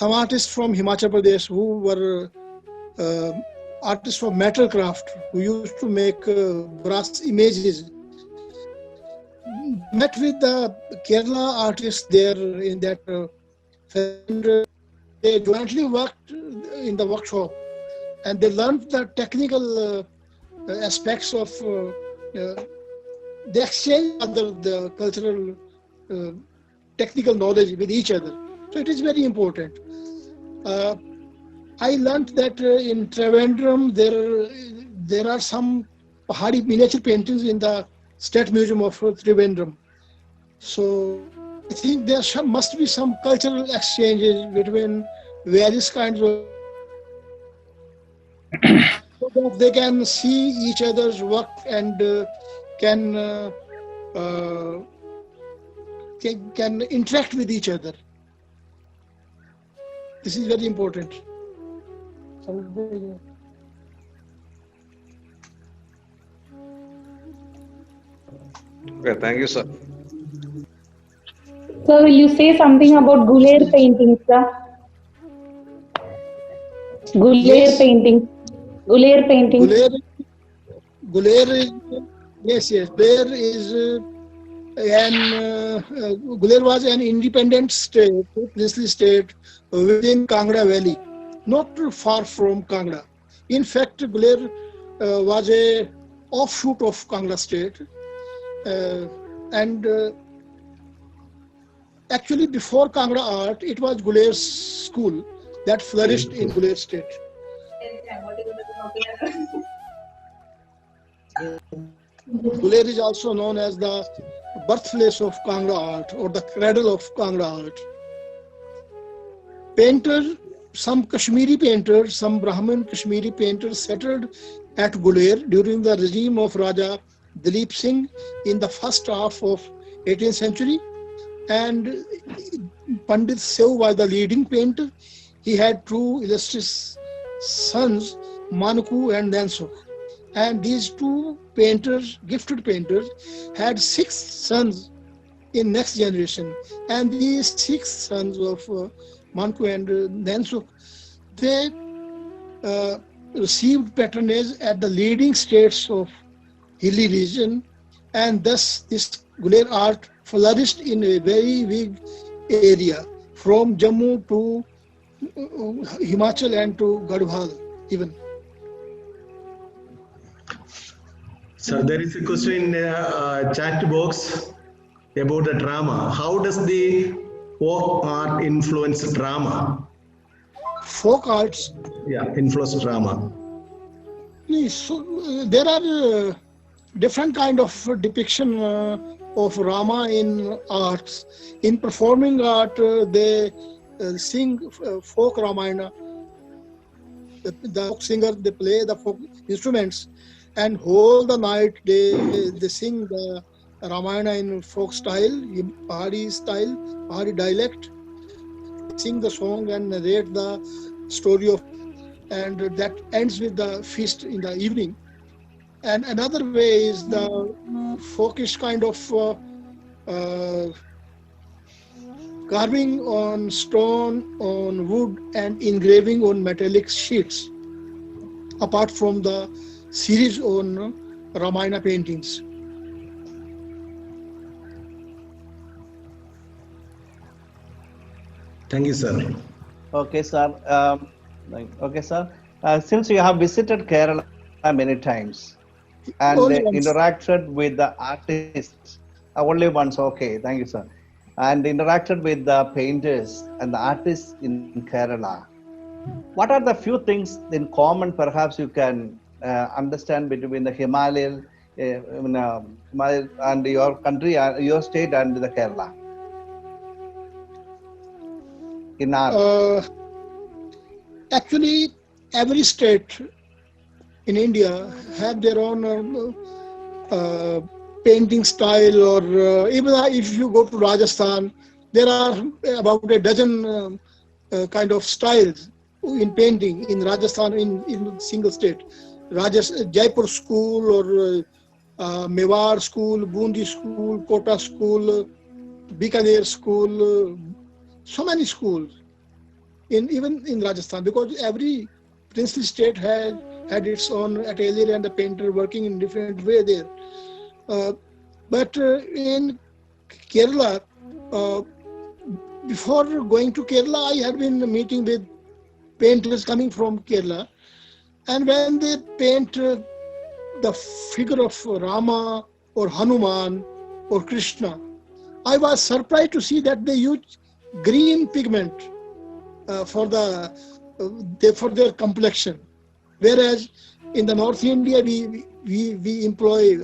artists from Himachal Pradesh who were artists of metal craft, who used to make brass images, met with the Kerala artists there in that And they jointly worked in the workshop, and they learned the technical aspects of the exchange of the cultural technical knowledge with each other. So it is very important. I learned that in Trivandrum there are some Pahari miniature paintings in the State Museum of Trivandrum. So I think there must be some cultural exchanges between various kinds of so that they can see each other's work and can interact with each other. This is very important. Okay, thank you, sir. So will you say something about Guler painting, sir? Guler painting. Guler painting. Guler is, yes. Guler is Guler was an independent state, princely state within Kangra Valley, not too far from Kangra. In fact, Guler was a offshoot of Kangra state, and actually before Kangra art, it was Guler's school that flourished in Guler state. Guler is also known as the birthplace of Kangra art or the cradle of Kangra art. Painters, some Kashmiri painters, some Brahmin Kashmiri painters settled at Guler during the regime of Raja Dalip Singh in the first half of 18th century, and Pandit Sew was the leading painter. He had two illustrious sons, Manku and Nansukh. And these two painters, gifted painters, had 6 sons in next generation. And these 6 sons of Manku and Nansukh, they received patronage at the leading states of hilly region, and thus this Guler art flourished in a very big area, from Jammu to Himachal and to Garhwal even. So there is a question in chat box about the drama. How does the folk art influence drama? Folk arts? Yeah, influence drama. So, there are different kind of depiction of Rama in arts. In performing art, they sing folk Ramayana. The folk singers, they play the folk instruments, and whole the night they sing the Ramayana in folk style, Pahari dialect, sing the song and narrate the story of, and that ends with the feast in the evening. And another way is the folkish kind of carving on stone, on wood, and engraving on metallic sheets, apart from the series on Ramayana paintings. Thank you, sir. Okay, sir. Since you have visited Kerala many times and interacted with the artists, only once, okay, thank you, sir. And interacted with the painters and the artists in Kerala, what are the few things in common perhaps you can understand between the Himalayan and your country, your state and the Kerala? In art? Actually, every state in India have their own painting style, or even if you go to Rajasthan, there are about a dozen kind of styles in painting in Rajasthan in single state. Jaipur school or Mewar school, Bundi school, Kota school, Bikaner school, so many schools even in Rajasthan, because every princely state had its own atelier and the painter working in different way there. But in Kerala, before going to Kerala, I had been meeting with painters coming from Kerala. And when they paint the figure of Rama or Hanuman or Krishna, I was surprised to see that they use green pigment for their complexion. Whereas in the North India, we employ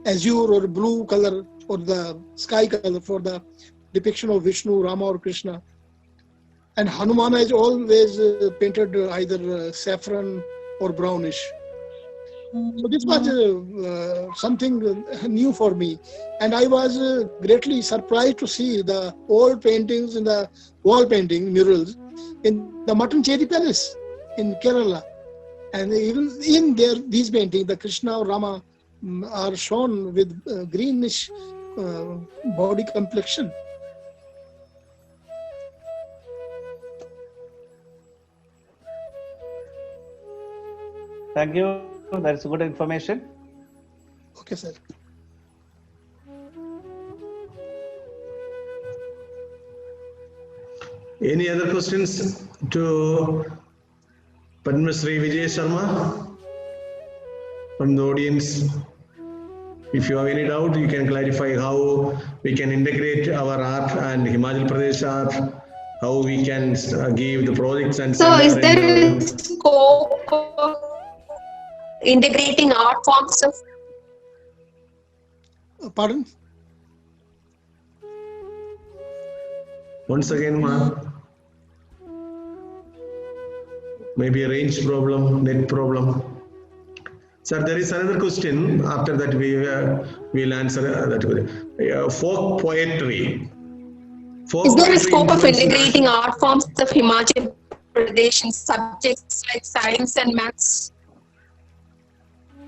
azure or blue color or the sky color for the depiction of Vishnu, Rama or Krishna. And Hanuman is always painted either saffron or brownish. So this was something new for me. And I was greatly surprised to see the old paintings in the wall painting murals in the Mattancherry Palace in Kerala. And even in these paintings, the Krishna or Rama are shown with greenish body complexion. Thank you. That's good information. Okay, sir. Any other questions to Padma Shri Vijay Sharma from the audience? If you have any doubt, you can clarify how we can integrate our art and Himachal Pradesh art, how we can give the projects and So is there a scope of integrating art forms of? Pardon? Once again, ma'am. Maybe a range problem, net problem. Sir, there is another question. After that, we will answer that. Folk poetry. Is there a scope of integrating art forms of Himachal Pradesh in subjects like science and maths?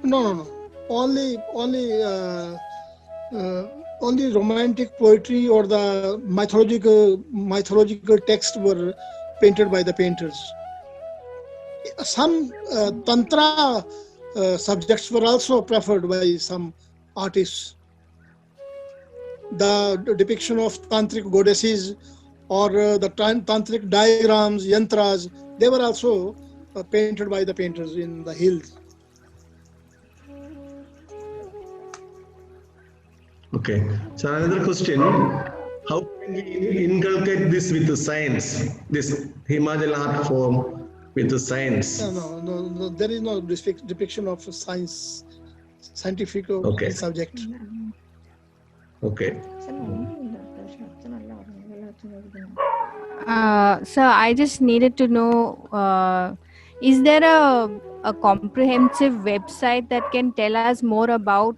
No. Only romantic poetry or the mythological texts were painted by the painters. Some tantra subjects were also preferred by some artists. The depiction of tantric goddesses or the tantric diagrams, yantras, they were also painted by the painters in the hills. Okay. So another question: how can we inculcate this with the science? This Himachal art form with the science? No. There is no depiction of scientific subject. Okay. So I just needed to know, is there a comprehensive website that can tell us more about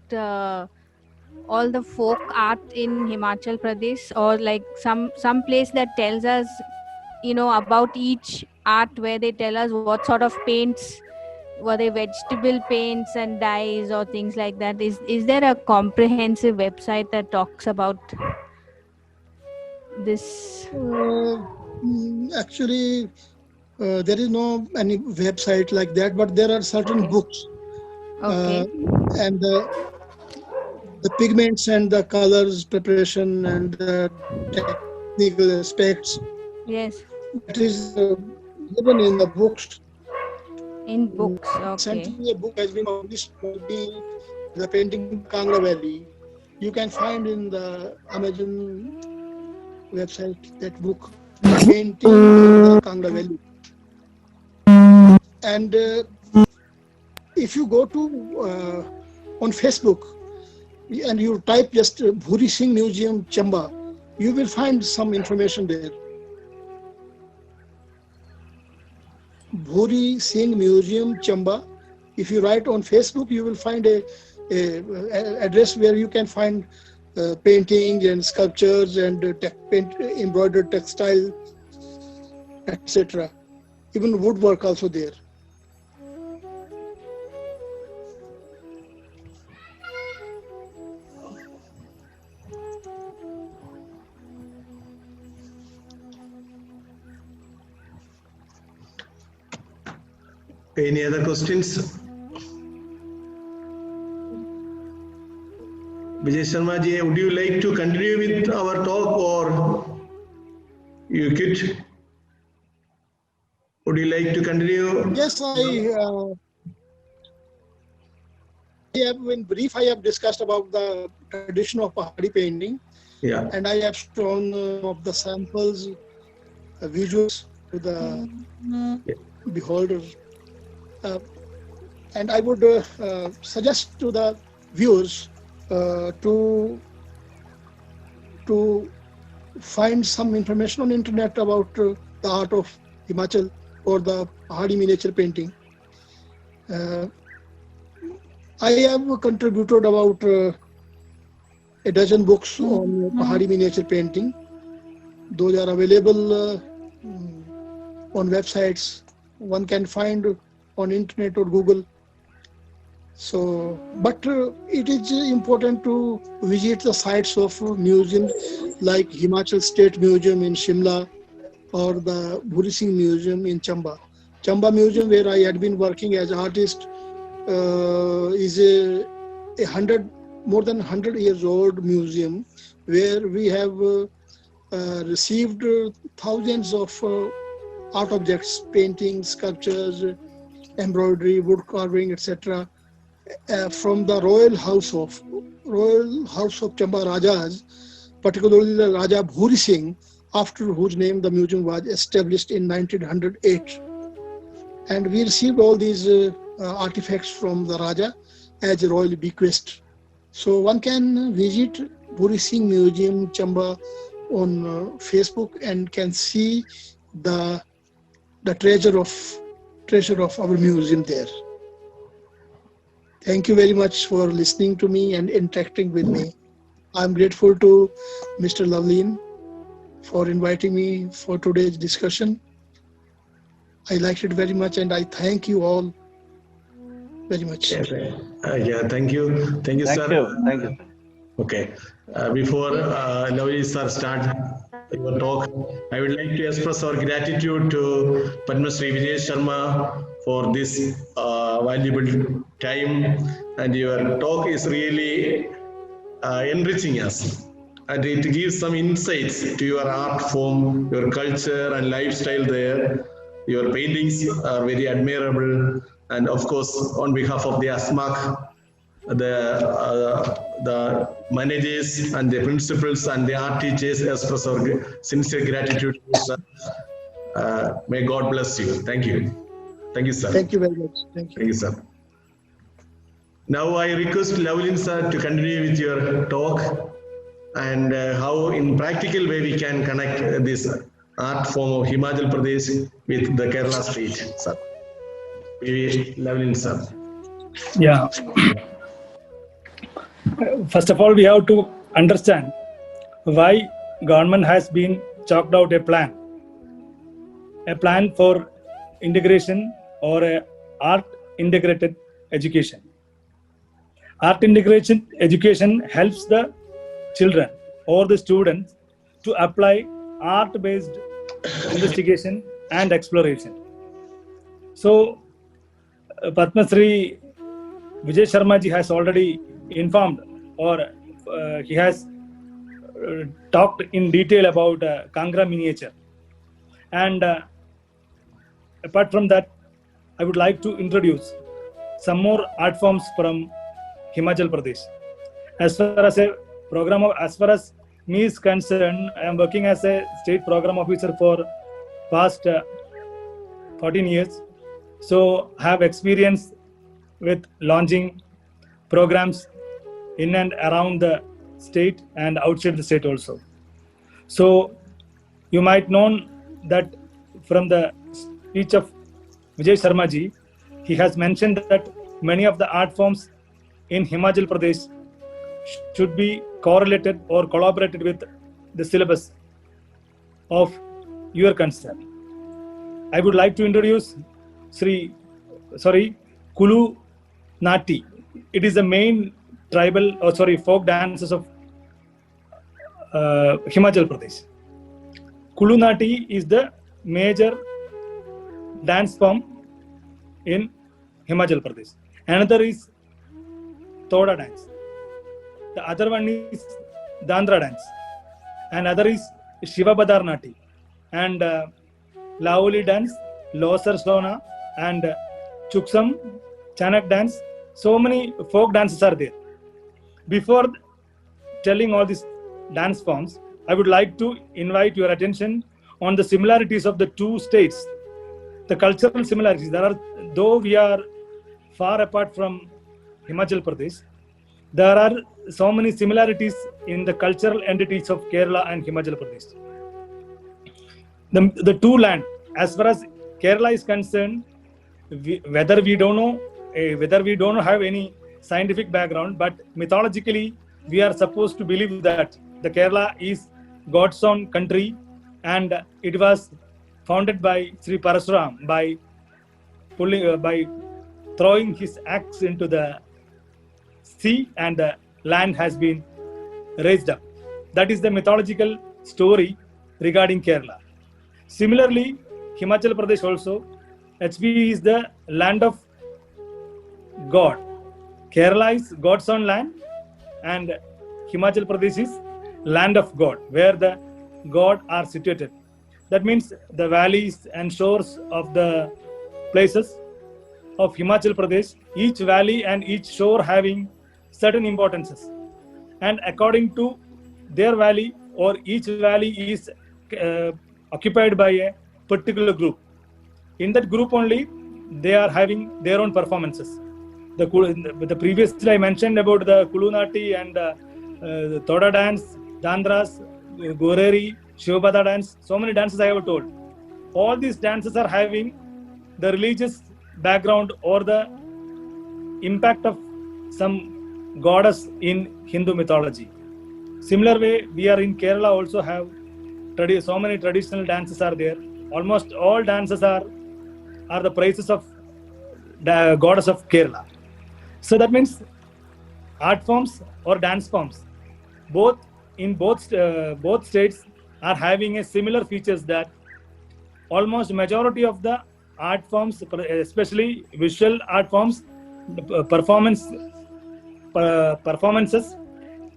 all the folk art in Himachal Pradesh, or like some place that tells us, about each art, where they tell us what sort of paints, were they vegetable paints and dyes or things like that? Is there a comprehensive website that talks about this? Actually, there is no any website like that, but there are certain books. Okay. And the pigments and the colors preparation and the technical aspects. Yes. It is given in the books. In books, okay. Recently, a book has been published, the painting Kangra Valley. You can find in the Amazon website that book, Painting the Kangra Valley. And if you go to on Facebook and you type just Bhuri Singh Museum Chamba, you will find some information there. Bhuri Singh Museum Chamba. If you write on Facebook, you will find a address where you can find paintings and sculptures and embroidered textile, etc. Even woodwork also there. Any other questions? Vijay Sharma ji, would you like to continue with our talk, or you quit? Would you like to continue? Yes, in brief, I have discussed about the tradition of Pahari painting. Yeah. And I have shown of the samples, visuals to the beholders. And I would suggest to the viewers to find some information on internet about the art of Himachal or the Pahari miniature painting. I have contributed about a dozen books on Pahari miniature painting. Those are available on websites. One can find on internet or Google. So, but it is important to visit the sites of museums like Himachal State Museum in Shimla or the Bhuri Singh Museum in Chamba. Chamba Museum, where I had been working as an artist, is more than 100 years old museum where we have received thousands of art objects, paintings, sculptures, embroidery, wood carving, etc. From the royal house of Chamba Rajas, particularly the Raja Bhuri Singh, after whose name the museum was established in 1908. And we received all these artifacts from the Raja as a royal bequest. So one can visit Bhuri Singh Museum, Chamba on Facebook and can see the treasure of our museum there. Thank you very much for listening to me and interacting with me. I'm grateful to Mr. Loveleen for inviting me for today's discussion. I liked it very much and I thank you all very much. Yeah, thank you. Thank you, sir. Thank you. Okay. Before Loveleen sir start your talk, I would like to express our gratitude to Padma Shri Vijay Sharma for this valuable time, and your talk is really enriching us, and it gives some insights to your art form, your culture and lifestyle there. Your paintings are very admirable, and of course, on behalf of the ASMAC, the managers and the principals and the art teachers express our sincere gratitude. May God bless you. Thank you. Thank you, sir. Thank you very much. Thank you. Thank you, sir. Now I request Loveleen sir to continue with your talk and how in practical way we can connect this art form of Himachal Pradesh with the Kerala state, sir. Loveleen sir. Yeah. First of all, we have to understand why government has been chalked out a plan for integration or a art integrated education. Art integration education helps the children or the students to apply art-based investigation and exploration. So, Padma Shri Vijay Sharma ji has already informed, or he has talked in detail about Kangra miniature. And apart from that, I would like to introduce some more art forms from Himachal Pradesh. As far as me is concerned, I am working as a state program officer for past 14 years. So I have experience with launching programs in and around the state and outside the state also. So you might know that from the speech of Vijay Sharma ji, he has mentioned that many of the art forms in Himachal Pradesh should be correlated or collaborated with the syllabus of your concern. I would like to introduce Kulu Nati. It is the main folk dances of Himachal Pradesh. Kulu Nati is the major dance form in Himachal Pradesh. Another is Toda dance. The other one is Dandra dance. And other is Shiva Badar Nati. and Laoli dance, Losar Sona, and Chuksam, Chanak dance. So many folk dances are there. Before telling all these dance forms, I would like to invite your attention on the similarities of the two states. The cultural similarities. Though we are far apart from Himachal Pradesh, there are so many similarities in the cultural entities of Kerala and Himachal Pradesh. The two land, as far as Kerala is concerned, whether we don't have any scientific background, but mythologically we are supposed to believe that the Kerala is God's own country, and it was founded by Sri Parasuram by throwing his axe into the sea, and the land has been raised up. That is the mythological story regarding Kerala. Similarly, Himachal Pradesh also, HP is the land of God. Kerala is God's own land, and Himachal Pradesh is land of God, where the God are situated. That means the valleys and shores of the places of Himachal Pradesh, each valley and each shore having certain importances. And according to their valley, or each valley is occupied by a particular group. In that group only, they are having their own performances. The previously I mentioned about the Kulunati and the Thoda dance, Dandras, Goreri, Shivabada dance, so many dances I have told. All these dances are having the religious background or the impact of some goddess in Hindu mythology. Similar way, we are in Kerala also have so many traditional dances are there. Almost all dances are the praises of the goddess of Kerala. So that means art forms or dance forms, both states are having a similar features, that almost majority of the art forms, especially visual art forms, performances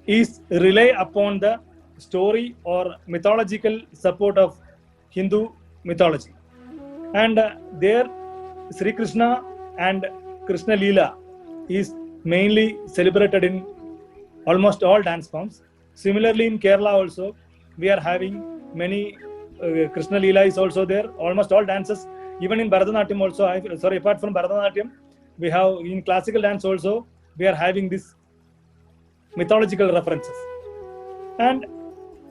is rely upon the story or mythological support of Hindu mythology. And there Sri Krishna and Krishna Leela is mainly celebrated in almost all dance forms. Similarly, in Kerala also, we are having many Krishna Leela is also there. Almost all dances, even in Bharatanatyam also, apart from Bharatanatyam, we have in classical dance also, we are having this mythological references. And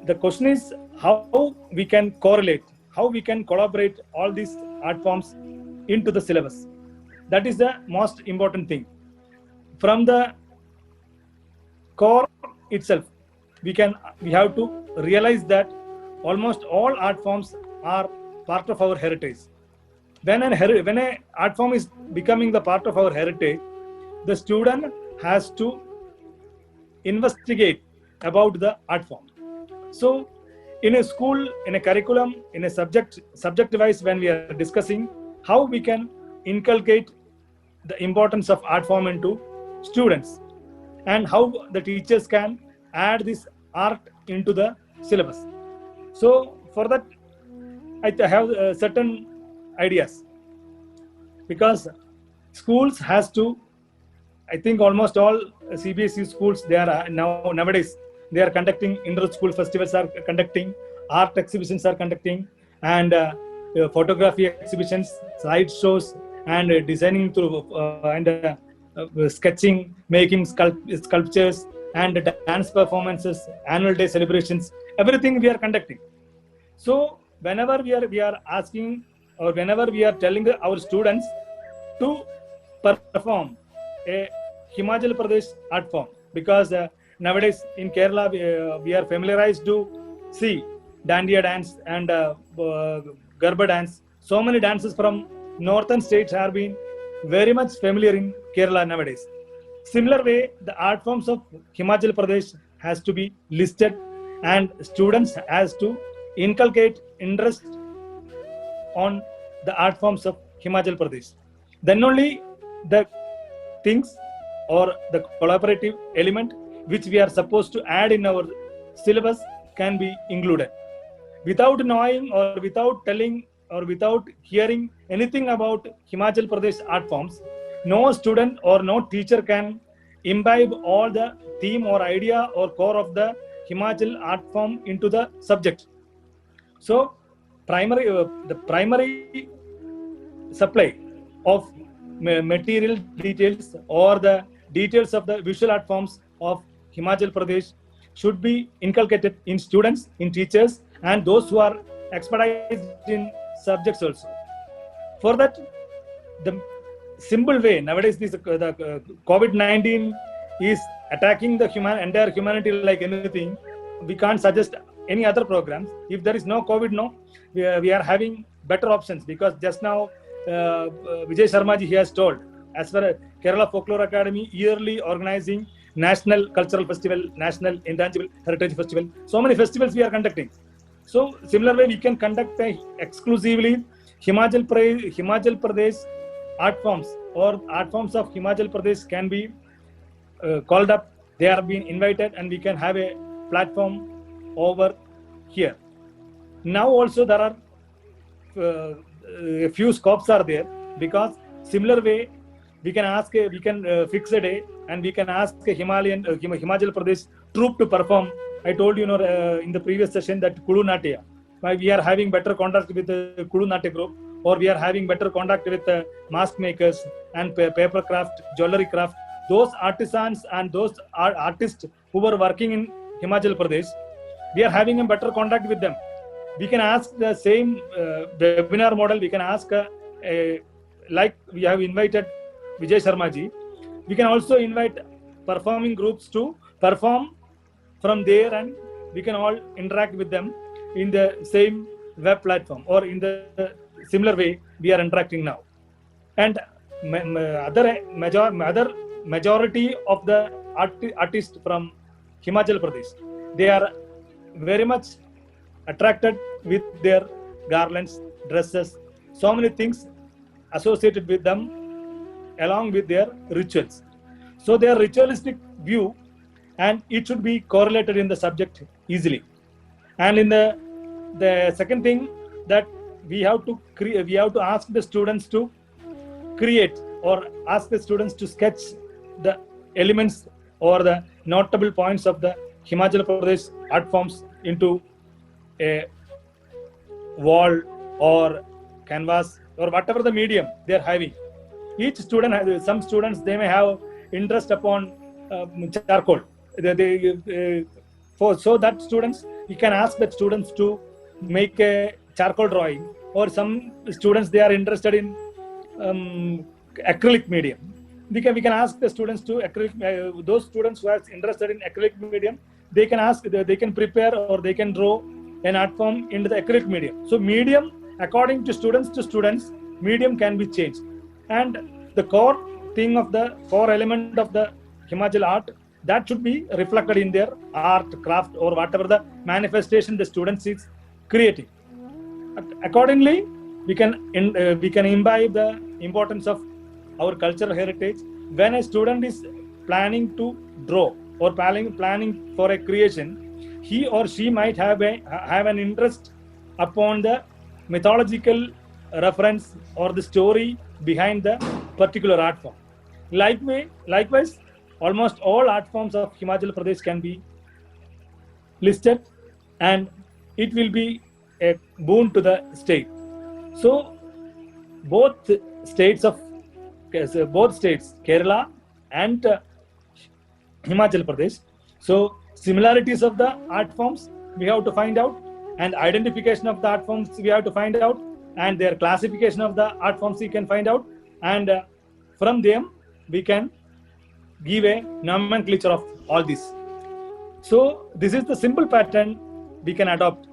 the question is how we can correlate, how we can collaborate all these art forms into the syllabus. That is the most important thing. From the core itself, we have to realize that almost all art forms are part of our heritage. When an art form is becoming the part of our heritage, the student has to investigate about the art form. So in a school, in a curriculum, in a subject wise, when we are discussing how we can inculcate the importance of art form into students, and how the teachers can add this art into the syllabus. So for that, I have certain ideas, because schools has to, I think almost all CBSE schools, they are nowadays they are conducting inter-school festivals, are conducting art exhibitions, are conducting, and photography exhibitions, slide shows, and designing through and sketching, making sculptures, and dance performances, annual day celebrations, everything we are conducting. So whenever we are asking, or whenever we are telling our students to perform a Himachal Pradesh art form, because nowadays in Kerala we are familiarized to see Dandiya dance and Garba dance. So many dances from northern states have been very much familiar in Kerala nowadays. Similar way, the art forms of Himachal Pradesh has to be listed, and students has to inculcate interest on the art forms of Himachal Pradesh. Then only the things or the collaborative element which we are supposed to add in our syllabus can be included. without knowing or without telling or without hearing anything about Himachal Pradesh art forms, no student or no teacher can imbibe all the theme or idea or core of the Himachal art form into the subject. So the primary supply of material details or the details of the visual art forms of Himachal Pradesh should be inculcated in students, in teachers, and those who are expertise in subjects also. For that, the simple way nowadays, the COVID-19 is attacking the entire humanity like anything. We can't suggest any other programs. If there is no COVID, we are having better options, because just now Vijay Sharma ji has told, as far as Kerala Folklore Academy yearly organizing National Cultural Festival, National Intangible Heritage Festival. So many festivals we are conducting. So similar way we can conduct exclusively Himachal Pradesh art forms, or art forms of Himachal Pradesh can be called up. They are being invited, and we can have a platform over here. Now also there are a few scopes are there, because similar way we can ask, we can fix a day, and we can ask a Himachal Pradesh troupe to perform. I told you, in the previous session that Kulu Natya, we are having better contact with the Kulu Natya group, or we are having better contact with mask makers and paper craft, jewelry craft. Those artisans and those artists who were working in Himachal Pradesh, we are having a better contact with them. We can ask the same webinar model. We can ask, like we have invited Vijay Sharma ji, we can also invite performing groups to perform from there, and we can all interact with them in the same web platform, or in the similar way we are interacting now. And other majority of the artists from Himachal Pradesh, they are very much attracted with their garlands, dresses, so many things associated with them along with their rituals. So their ritualistic view, and it should be correlated in the subject easily. And in the second thing, that we have to ask the students to create, or ask the students to sketch the elements or the notable points of the Himachal Pradesh art forms into a wall or canvas or whatever the medium they are having. Each student has, some students, they may have interest upon charcoal. So that students, you can ask the students to make a charcoal drawing, or some students, they are interested in acrylic medium. We can ask the students to acrylic. Those students who are interested in acrylic medium, they can ask, they can prepare or they can draw an art form into the acrylic medium. So medium, according to students, medium can be changed. And the core thing of the core element of the Himachal art, that should be reflected in their art, craft, or whatever the manifestation the students is creating. Accordingly, we can imbibe the importance of our cultural heritage. When a student is planning to draw or planning for a creation, he or she might have an interest upon the mythological reference or the story behind the particular art form. Likewise, almost all art forms of Himachal Pradesh can be listed, and it will be a boon to the state. So both states, Kerala and Himachal Pradesh, so similarities of the art forms we have to find out, and identification of the art forms we have to find out, and their classification of the art forms we can find out, and from them we can give a nomenclature of all this. So this is the simple pattern we can adopt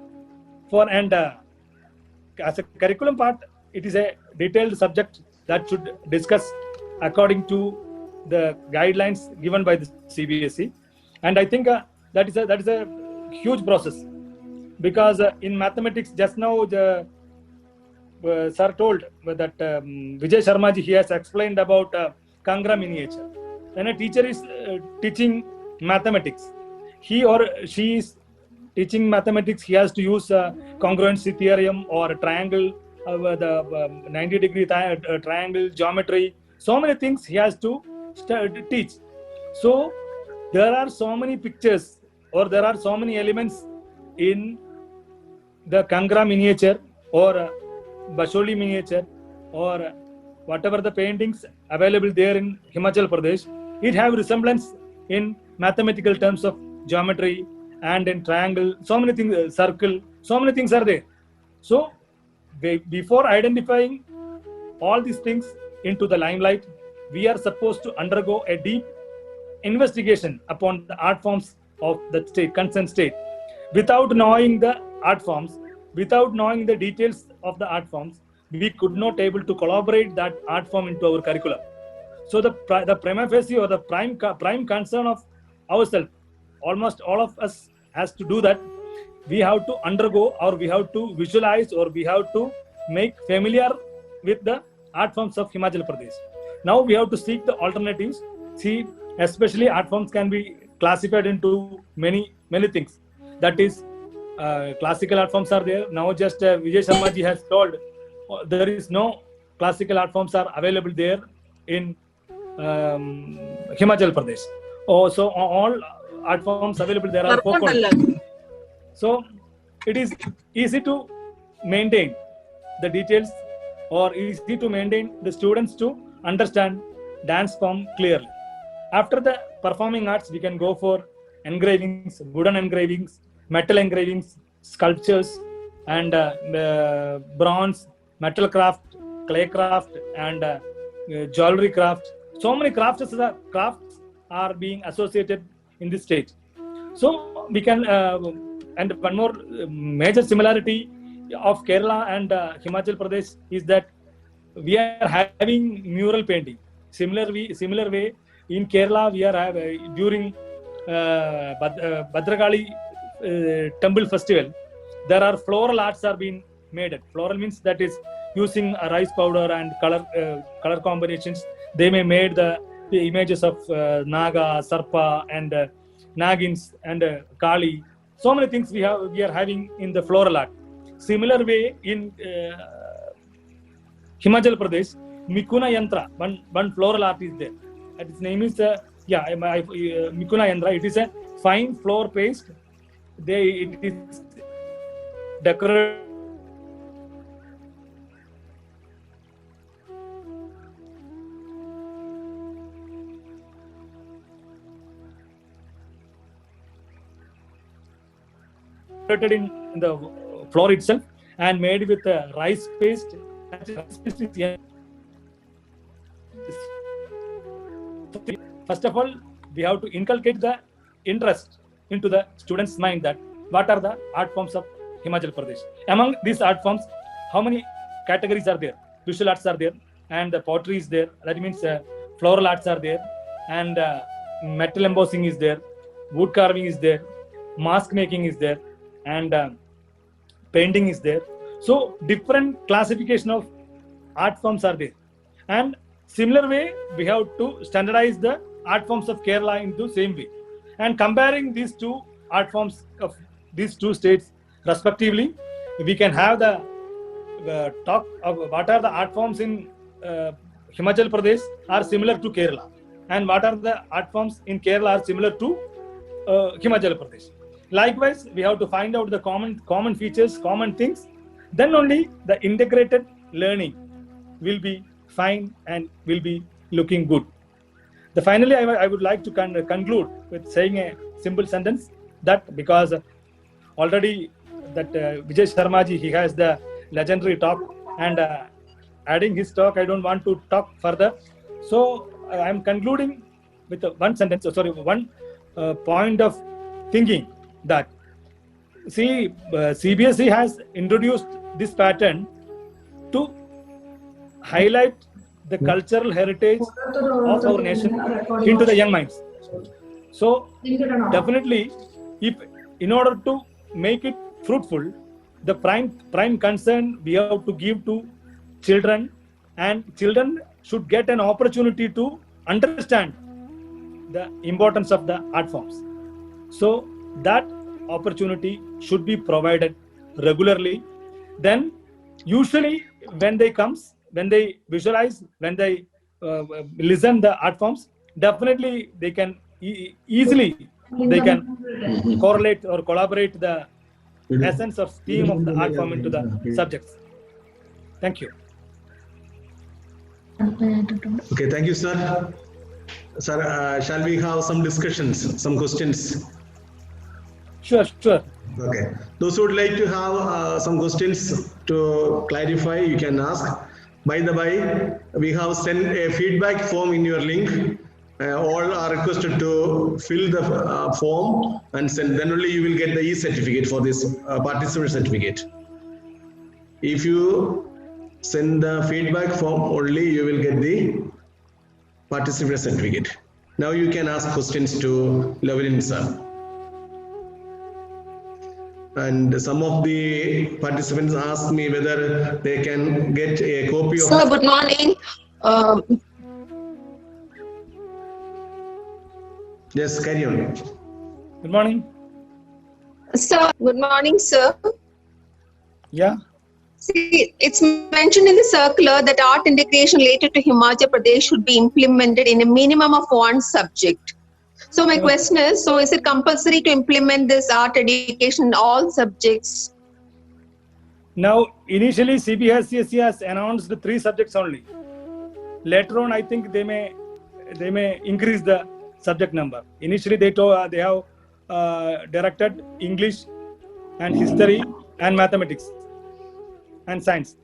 for, and as a curriculum part, it is a detailed subject that should discuss according to the guidelines given by the CBSE. And I think that is a huge process, because in mathematics, just now the sir told that Vijay Sharma ji, he has explained about Kangra miniature. When a teacher is teaching mathematics, he or she is teaching mathematics, he has to use congruency theorem or triangle, the 90-degree triangle geometry. So many things he has to teach. So there are so many pictures, or there are so many elements in the Kangra miniature or Basholi miniature or whatever the paintings available there in Himachal Pradesh. It have resemblance in mathematical terms of geometry and in triangle. So many things, circle. So many things are there. So before identifying all these things into the limelight, we are supposed to undergo a deep investigation upon the art forms of the state, concerned state. Without knowing the art forms, without knowing the details of the art forms, we could not able to collaborate that art form into our curriculum. So the prima facie or the prime concern of ourselves, almost all of us has to do that. We have to undergo, or we have to visualize, or we have to make familiar with the art forms of Himachal Pradesh. Now we have to seek the alternatives. See, especially art forms can be classified into many things. That is, classical art forms are there. Now just Vijay Sharma ji has told, there is no classical art forms are available there in Himachal Pradesh. So all art forms available there are folk. So it is easy to maintain the details, or easy to maintain the students to understand dance form clearly. After the performing arts, we can go for engravings, wooden engravings, metal engravings, sculptures, and bronze, metal craft, clay craft, and jewelry craft. So many crafts are being associated in this state. So we can, and one more major similarity of Kerala and Himachal Pradesh is that we are having mural painting. Similar way in Kerala, we are during Bhadragali temple festival, there are floral arts are being made. Floral means that is using rice powder and color combinations. They may made the images of Naga, Sarpa, and Nagins and Kali. So many things we are having in the floral art. Similar way in Himachal Pradesh, Mikuna Yantra, one floral art is there. And its name is Mikuna Yantra. It is a fine floor paste. It is decorated in the floor itself and made with rice paste. First of all, we have to inculcate the interest into the students' mind that what are the art forms of Himachal Pradesh. Among these art forms, how many categories are there? Visual arts are there, and the pottery is there. That means floral arts are there, and metal embossing is there, wood carving is there, mask making is there, and painting is there. So different classification of art forms are there. And similar way, we have to standardize the art forms of Kerala into same way. And comparing these two art forms of these two states respectively, we can have the talk of what are the art forms in Himachal Pradesh are similar to Kerala, and what are the art forms in Kerala are similar to Himachal Pradesh. Likewise, we have to find out the common features, common things. Then only the integrated learning will be fine and will be looking good. Finally, I would like to conclude with saying a simple sentence that because already that Vijay Sharma ji, he has the legendary talk, and adding his talk, I don't want to talk further. So I am concluding with one point of thinking that, see, CBSE has introduced this pattern to highlight the cultural heritage of our nation into the young minds. So definitely, if in order to make it fruitful, the prime concern we have to give to children, and children should get an opportunity to understand the importance of the art forms. So that opportunity should be provided regularly. Then usually when they visualize, when they listen the art forms, definitely they can easily they can correlate or collaborate the essence of theme of the art form into the subjects. Thank you. Okay, thank you, sir. Sir, shall we have some discussions, some questions? Sure. Okay. Those who would like to have some questions to clarify, you can ask. By the way, we have sent a feedback form in your link. All are requested to fill the form and send. Then only you will get the e-certificate for this participant certificate. If you send the feedback form only, you will get the participant certificate. Now you can ask questions to Lavalin sir. And some of the participants asked me whether they can get a copy of. Sir, good morning. Yes, carry on. Good morning. Sir, good morning, sir. Yeah. See, it's mentioned in the circular that art integration related to Himachal Pradesh should be implemented in a minimum of one subject. So my question is, so is it compulsory to implement this art education in all subjects? Now, initially CBSE has announced the 3 subjects only. Later on, I think they may increase the subject number. Initially, they have directed English and history and mathematics and science.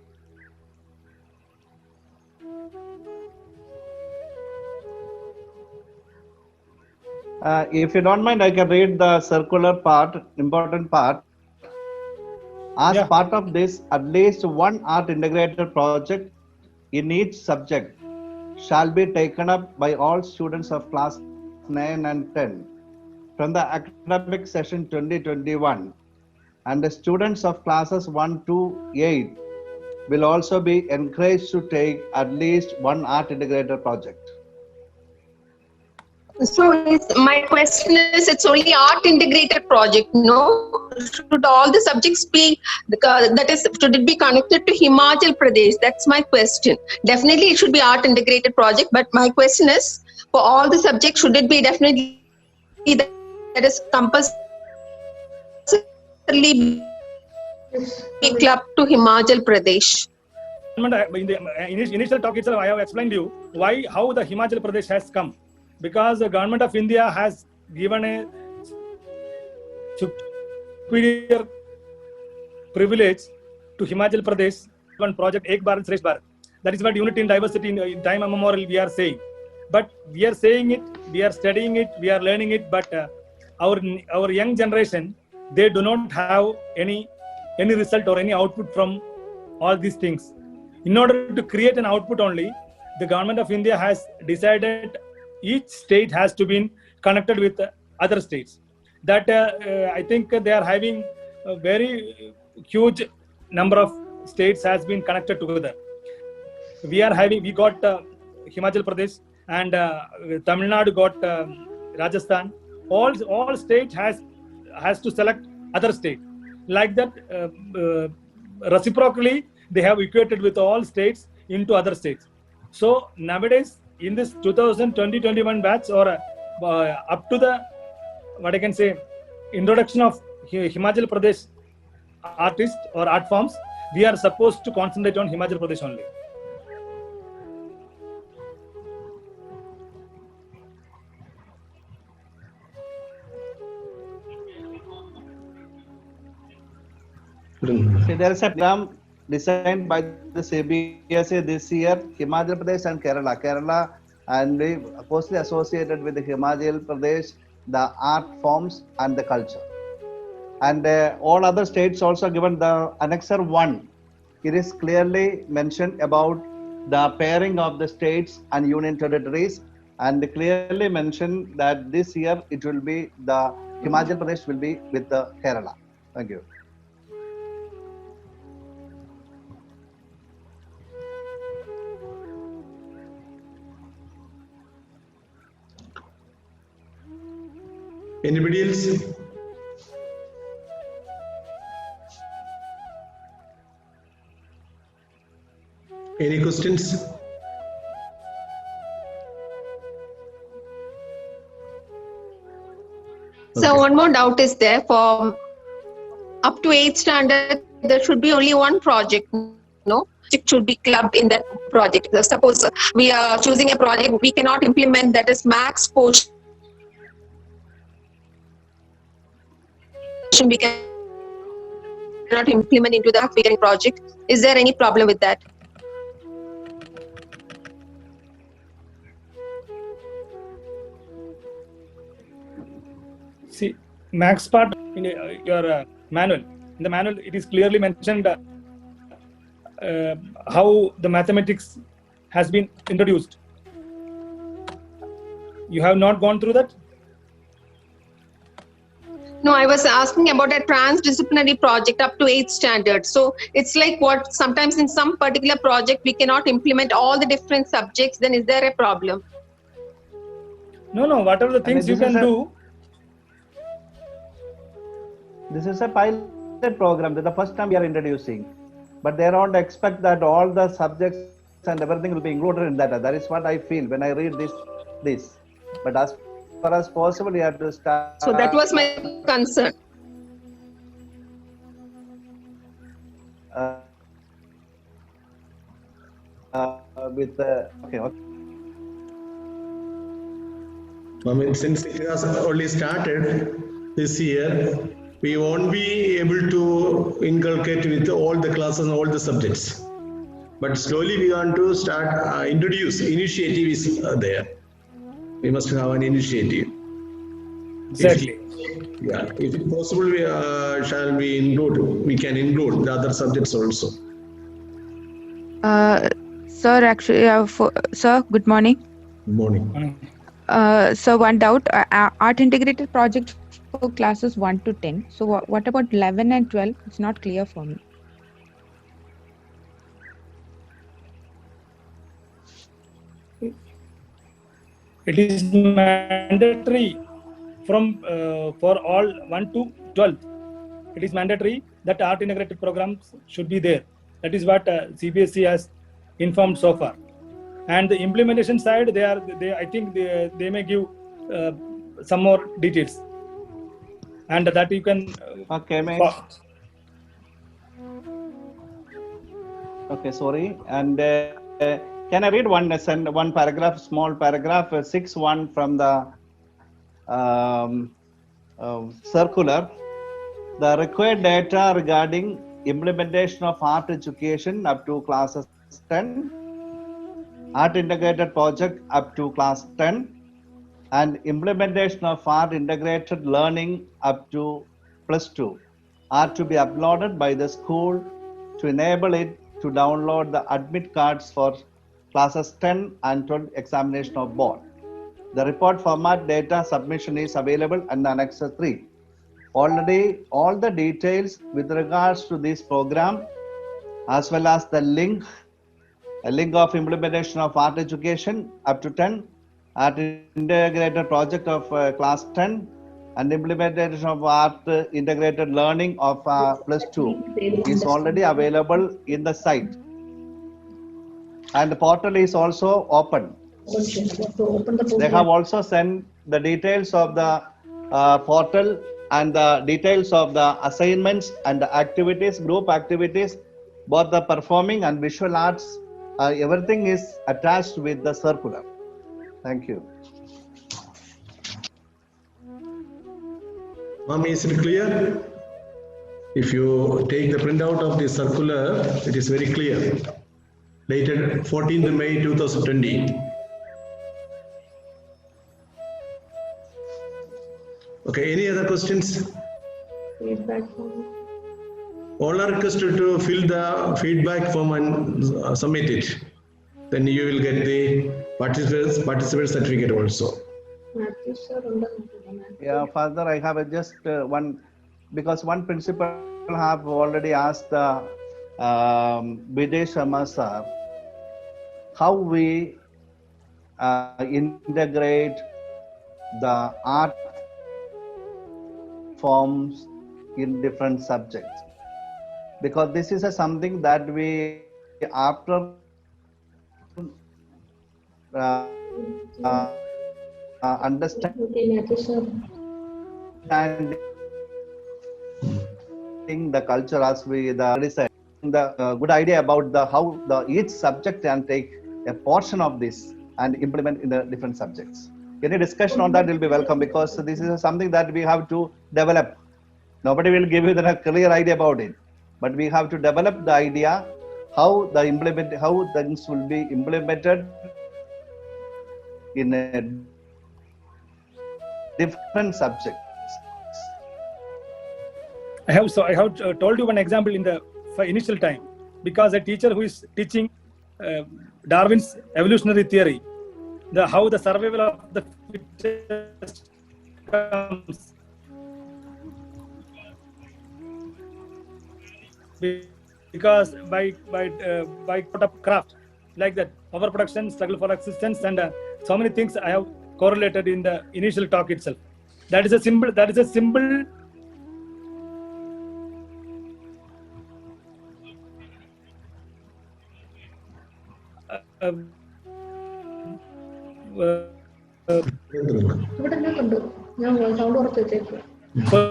If you don't mind, I can read the circular part, important part. As part of this, at least one art integrated project in each subject shall be taken up by all students of class 9 and 10 from the academic session 2021, and the students of classes 1 to 8 will also be encouraged to take at least one art integrated project. So my question is, it's only art integrated project, no? Should all the subjects be, should it be connected to Himachal Pradesh? That's my question. Definitely it should be art integrated project, but my question is, for all the subjects, should it be definitely that is compulsorily be clubbed to Himachal Pradesh? In the initial talk itself, I have explained you how the Himachal Pradesh has come. Because the government of India has given a superior privilege to Himachal Pradesh on project Ek Bharat Shresth Bharat. That is what unity in diversity in time immemorial we are saying. But we are saying it, we are studying it, we are learning it. But our young generation, they do not have any result or any output from all these things. In order to create an output only, the government of India has decided each state has to be connected with other states. That I think they are having a very huge number of states has been connected together. We got Himachal Pradesh and Tamil Nadu got Rajasthan. All states has to select other state. Like that, reciprocally, they have equated with all states into other states. So nowadays, in this 2020-21 batch or up to the, what I can say, introduction of Himachal Pradesh artists or art forms, we are supposed to concentrate on Himachal Pradesh only. See, there is a program designed by the CBSE this year, Himachal Pradesh and Kerala. Kerala and we closely associated with the Himachal Pradesh, the art forms and the culture. And all other states also given the Annexure 1. It is clearly mentioned about the pairing of the states and union territories, and clearly mentioned that this year it will be the Himachal Pradesh will be with the Kerala. Thank you. Anybody else? Any questions? So one more doubt is there for up to 8th standard, there should be only one project, no? It should be clubbed in that project. Suppose we are choosing a project, we cannot implement that is max portion. We cannot implement into the figuring project. Is there any problem with that? See, max part in your manual. In the manual, it is clearly mentioned how the mathematics has been introduced. You have not gone through that? No, I was asking about a transdisciplinary project up to 8th standard. So it's like what sometimes in some particular project we cannot implement all the different subjects. Then is there a problem? No. Whatever the things you can do. This is a pilot program. This is the first time we are introducing, but they don't expect that all the subjects and everything will be included in that. That is what I feel when I read this. But as far as possible, you have to start. So that was my concern. Okay. I mean, since it has only started this year, we won't be able to inculcate with all the classes and all the subjects. But slowly we want to start initiative is there. We must have an initiative. Exactly. Yeah, if possible, we shall we include. We can include the other subjects also. Sir, actually, sir, good morning. Good morning. So one doubt, art integrated project for classes 1 to 10. So what about 11 and 12? It's not clear for me. It is mandatory from for all 1 to 12. It is mandatory that art integrated programs should be there. That is what CBSE has informed so far. And the implementation side, I think they may give some more details, and that you can. Okay, okay, sorry. And can I read one paragraph, small paragraph, 6.1 from the circular? The required data regarding implementation of art education up to classes 10, art integrated project up to class 10, and implementation of art integrated learning up to +2 are to be uploaded by the school to enable it to download the admit cards for classes 10 and 12 examination of board. The report format data submission is available in Annex 3. Already all the details with regards to this program, as well as the link of implementation of art education up to 10, art integrated project of class 10, and implementation of art integrated learning of +2 is already available in the site. And the portal is also open. They have also sent the details of the portal and the details of the assignments and the activities, group activities, both the performing and visual arts. Everything is attached with the circular. Thank you. Ma'am, is it clear? If you take the printout of the circular, it is very clear. Dated 14th May 2020. Okay, any other questions? Feedback form. All are requested to fill the feedback form and submit it. Then you will get the participant certificate also. Yeah, further I have just one, because one principal have already asked the Vijay Sharma sir, how we integrate the art forms in different subjects, because this is something that we, after understanding the culture as we said. The good idea about the how the each subject can take a portion of this and implement in the different subjects. Any discussion on that will be welcome, because this is something that we have to develop. Nobody will give you a clear idea about it, but we have to develop the idea how things will be implemented in a different subjects. I have told you one example in the initial time, because a teacher who is teaching Darwin's evolutionary theory, how the survival of the fittest comes because by put up craft like that, overproduction, struggle for existence, and so many things I have correlated in the initial talk itself. That is a symbol.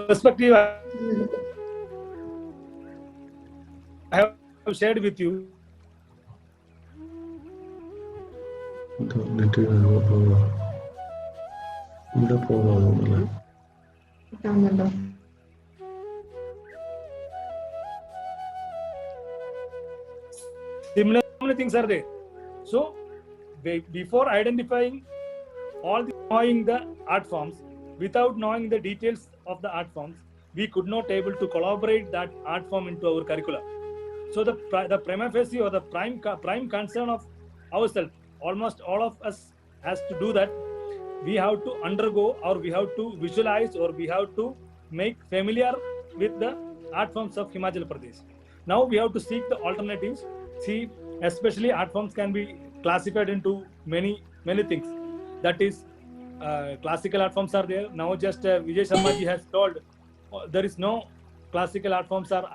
Perspective I have shared with you. Similar things are there. So, before identifying knowing the art forms, without knowing the details of the art forms, we could not able to collaborate that art form into our curricula. So the prima facie or the prime concern of ourselves, almost all of us has to do that. We have to undergo, or we have to visualize, or we have to make familiar with the art forms of Himachal Pradesh. Now we have to seek the alternatives. See, especially art forms can be classified into many things. That is, classical art forms are there. Now just Vijay Sharma ji has told there is no classical art forms are